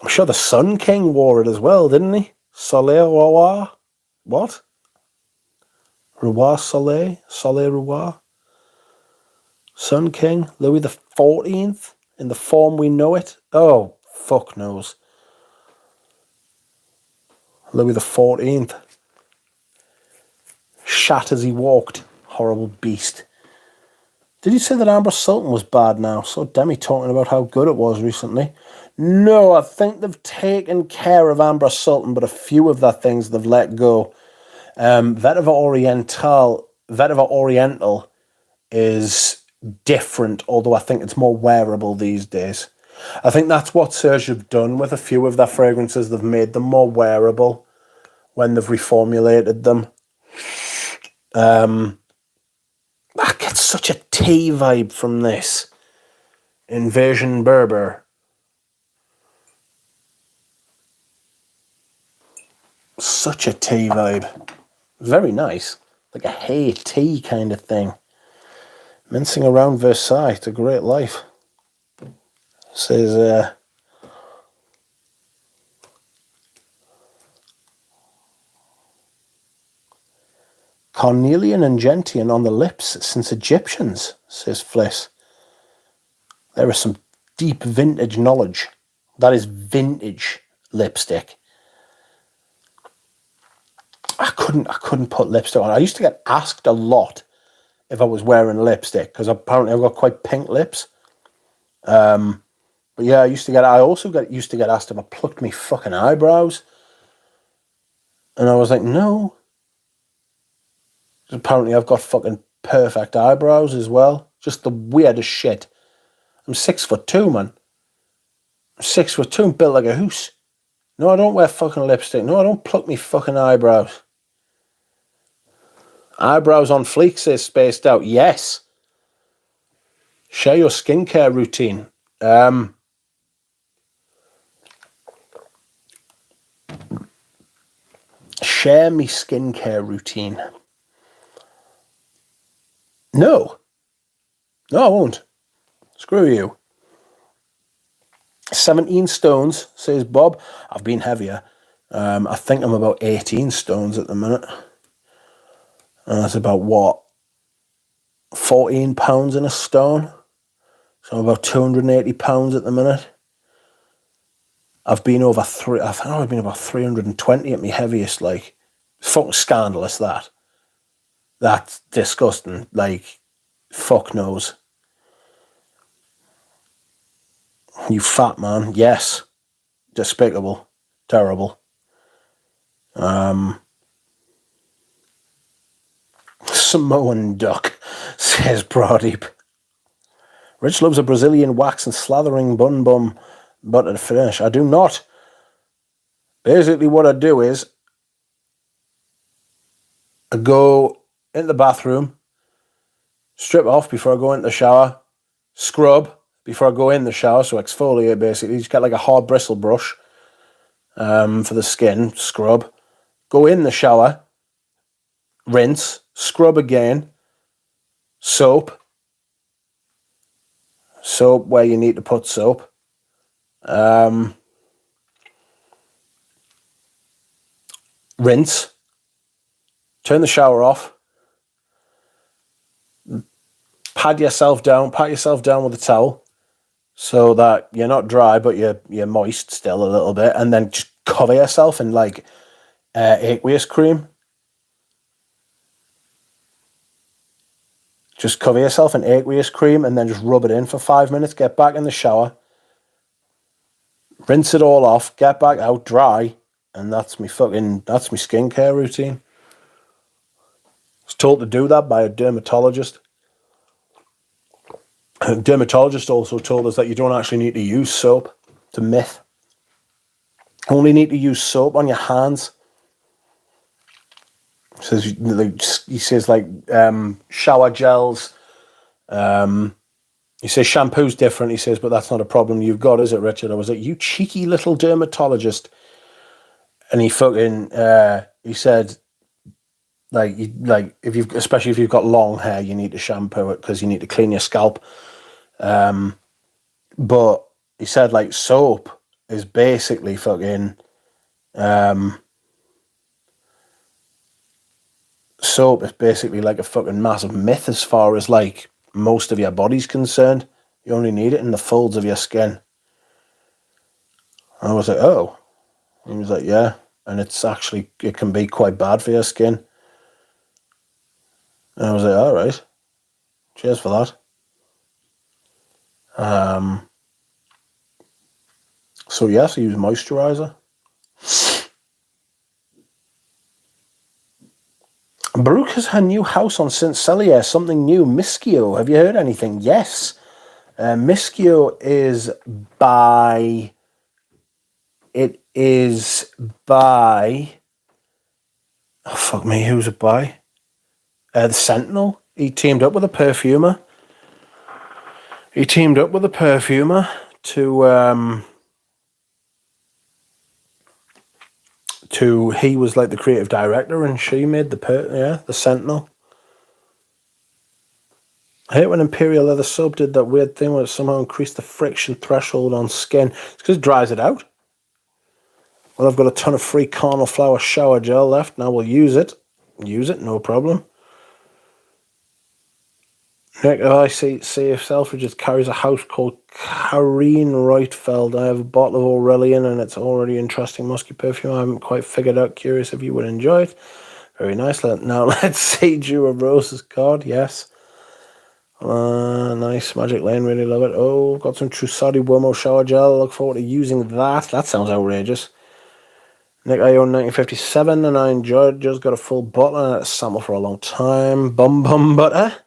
I'm sure the Sun King wore it as well, didn't he? Soleil Roy? What? Roi Soleil? Soleil Roi? Sun King? Louis the 14th? In the form we know it? Oh, fuck knows. Louis the 14th. Shat as he walked. Horrible beast. Did you say that Ambrose Sultan was bad now? Saw Demi talking about how good it was recently. No, I think they've taken care of Ambrose Sultan, but a few of the things they've let go. Vetiver Oriental is different, although I think it's more wearable these days. I think that's what Serge have done with a few of their fragrances. They've made them more wearable when they've reformulated them. I get such a tea vibe from this. Invasion Berber. Such a tea vibe. Very nice. Like a hay tea kind of thing. Mincing around Versailles. It's a great life. Says, Cornelian and Gentian on the lips since Egyptians, says Fliss. There is some deep vintage knowledge. That is vintage lipstick. I couldn't put lipstick on. I used to get asked a lot if I was wearing lipstick because apparently I've got quite pink lips. But yeah, I used to get asked if I plucked me fucking eyebrows, and I was like, no. Apparently I've got fucking perfect eyebrows as well. Just the weirdest shit. I'm 6'2", man. I'm 6'2", and built like a hoose. No, I don't wear fucking lipstick. No, I don't pluck me fucking eyebrows. Eyebrows on fleek, says Spaced Out. Yes. Share your skincare routine. Share me skincare routine. No, I won't. Screw you. 17 stones, says Bob. I've been heavier. I think I'm about 18 stones at the minute. And that's about what? 14 pounds in a stone. So I'm about 280 pounds at the minute. I've been over I've been about 320 at my heaviest, like. It's fucking scandalous, that. That's disgusting. Like, fuck knows. You fat man. Yes. Despicable. Terrible. Samoan duck, says Brodeep. Rich loves a Brazilian wax and slathering bun butter to finish. I do not. Basically what I do is I go into the bathroom, strip off before I go into the shower, scrub, before I go in the shower, so exfoliate basically. Just get like a hard bristle brush for the skin, scrub. Go in the shower, rinse, scrub again, soap where you need to put soap. Rinse, turn the shower off, pat yourself down with a towel so that you're not dry but you're moist still a little bit, and then just cover yourself in like aqueous cream. Just cover yourself in aqueous cream and then just rub it in for 5 minutes. Get back in the shower, rinse it all off, get back out dry, and that's my skincare routine. I was told to do that by a dermatologist. A dermatologist also told us that you don't actually need to use soap. It's a myth. Only need to use soap on your hands. He says shower gels. He says shampoo's different. He says, but that's not a problem you've got, is it, Richard? I was like, you cheeky little dermatologist. And he fucking he said, especially if you've got long hair, you need to shampoo it because you need to clean your scalp. But he said like soap is basically fucking soap is basically like a fucking massive myth as far as like most of your body's concerned. You only need it in the folds of your skin. And I was like, oh. And he was like, yeah. And it can be quite bad for your skin. And I was like, all right. Cheers for that. So yes, I use moisturizer. Brooke has her new house on St. Celier, something new, Mischio. Have you heard anything? Yes. Mischio is by... It is by... Oh, fuck me, who's it by? The Sentinel. He teamed up with a perfumer. He was like the creative director, and she made the Sentinel. I hate when Imperial Leather Sub did that weird thing where it somehow increased the friction threshold on skin. It's because it dries it out. Well, I've got a ton of free Carnal Flower shower gel left. Now we'll use it. No problem. Nick, I see if Selfridges carries a house called Kareen Reutfeld. I have a bottle of Aurelian and it's already interesting musky perfume. I haven't quite figured out. Curious if you would enjoy it. Very nice. Now let's see Jew of Rose's card. Yes. Nice. Magic Lane. Really love it. Oh, got some Trussardi Womo shower gel. Look forward to using that. That sounds outrageous. Nick, I own 1957 and I enjoyed it. Just got a full bottle and it's sample for a long time. Bum butter.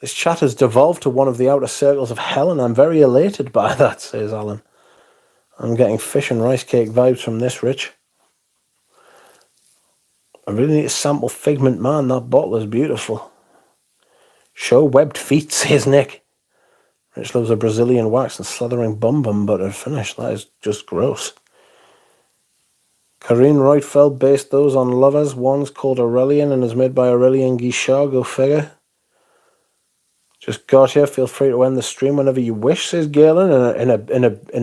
This chat has devolved to one of the outer circles of hell, and I'm very elated by that, says Alan. I'm getting fish and rice cake vibes from this, Rich. I really need to sample Figment Man. That bottle is beautiful. Show webbed feet, says Nick. Rich loves a Brazilian wax and slathering bum butter finish. That is just gross. Kareen Reutfeld based those on lovers. One's called Aurelian and is made by Aurelian Guichard. Go figure. Just got here. Feel free to end the stream whenever you wish, says Galen, in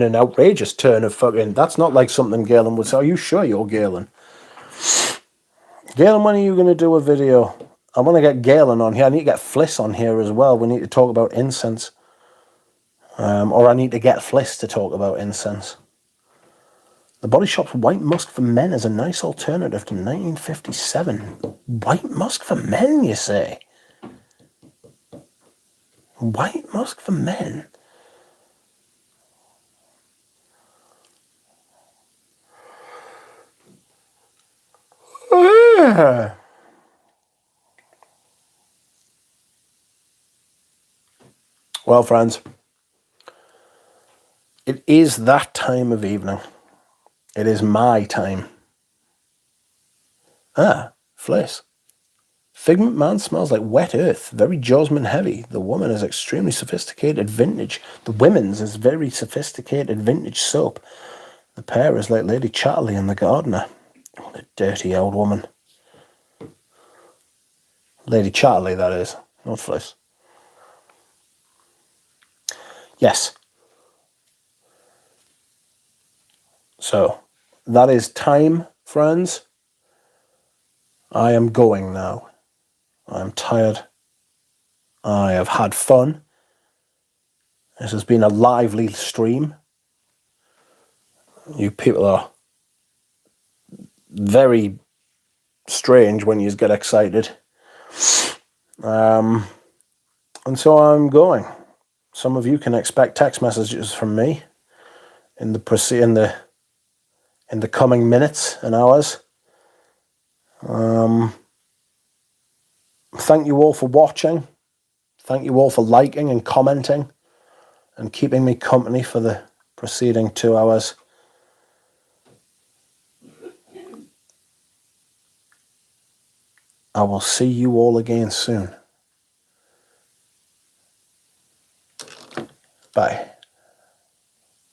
an outrageous turn of fucking. That's not like something Galen would say. Are you sure you're Galen? Galen, when are you going to do a video? I want to get Galen on here. I need to get Fliss on here as well. We need to talk about incense. Or I need to get Fliss to talk about incense. The Body Shop's White Musk for Men is a nice alternative to 1957. White Musk for Men, you say? White Musk for Men? Well, friends, it is that time of evening. It is my time. Fliss. Figment Man smells like wet earth, very Josman heavy. The woman is extremely sophisticated vintage. The women's is very sophisticated vintage soap. The pair is like Lady Chatterley and the gardener. Oh, the dirty old woman. Lady Chatterley, that is, not Fliss. Yes. So, that is time, friends. I am going now. I am tired. I have had fun. This has been a lively stream. You people are very strange when you get excited. And so I'm going. Some of you can expect text messages from me in the coming minutes and hours. Thank you all for watching. Thank you all for liking and commenting and keeping me company for the preceding 2 hours. I will see you all again soon. Bye.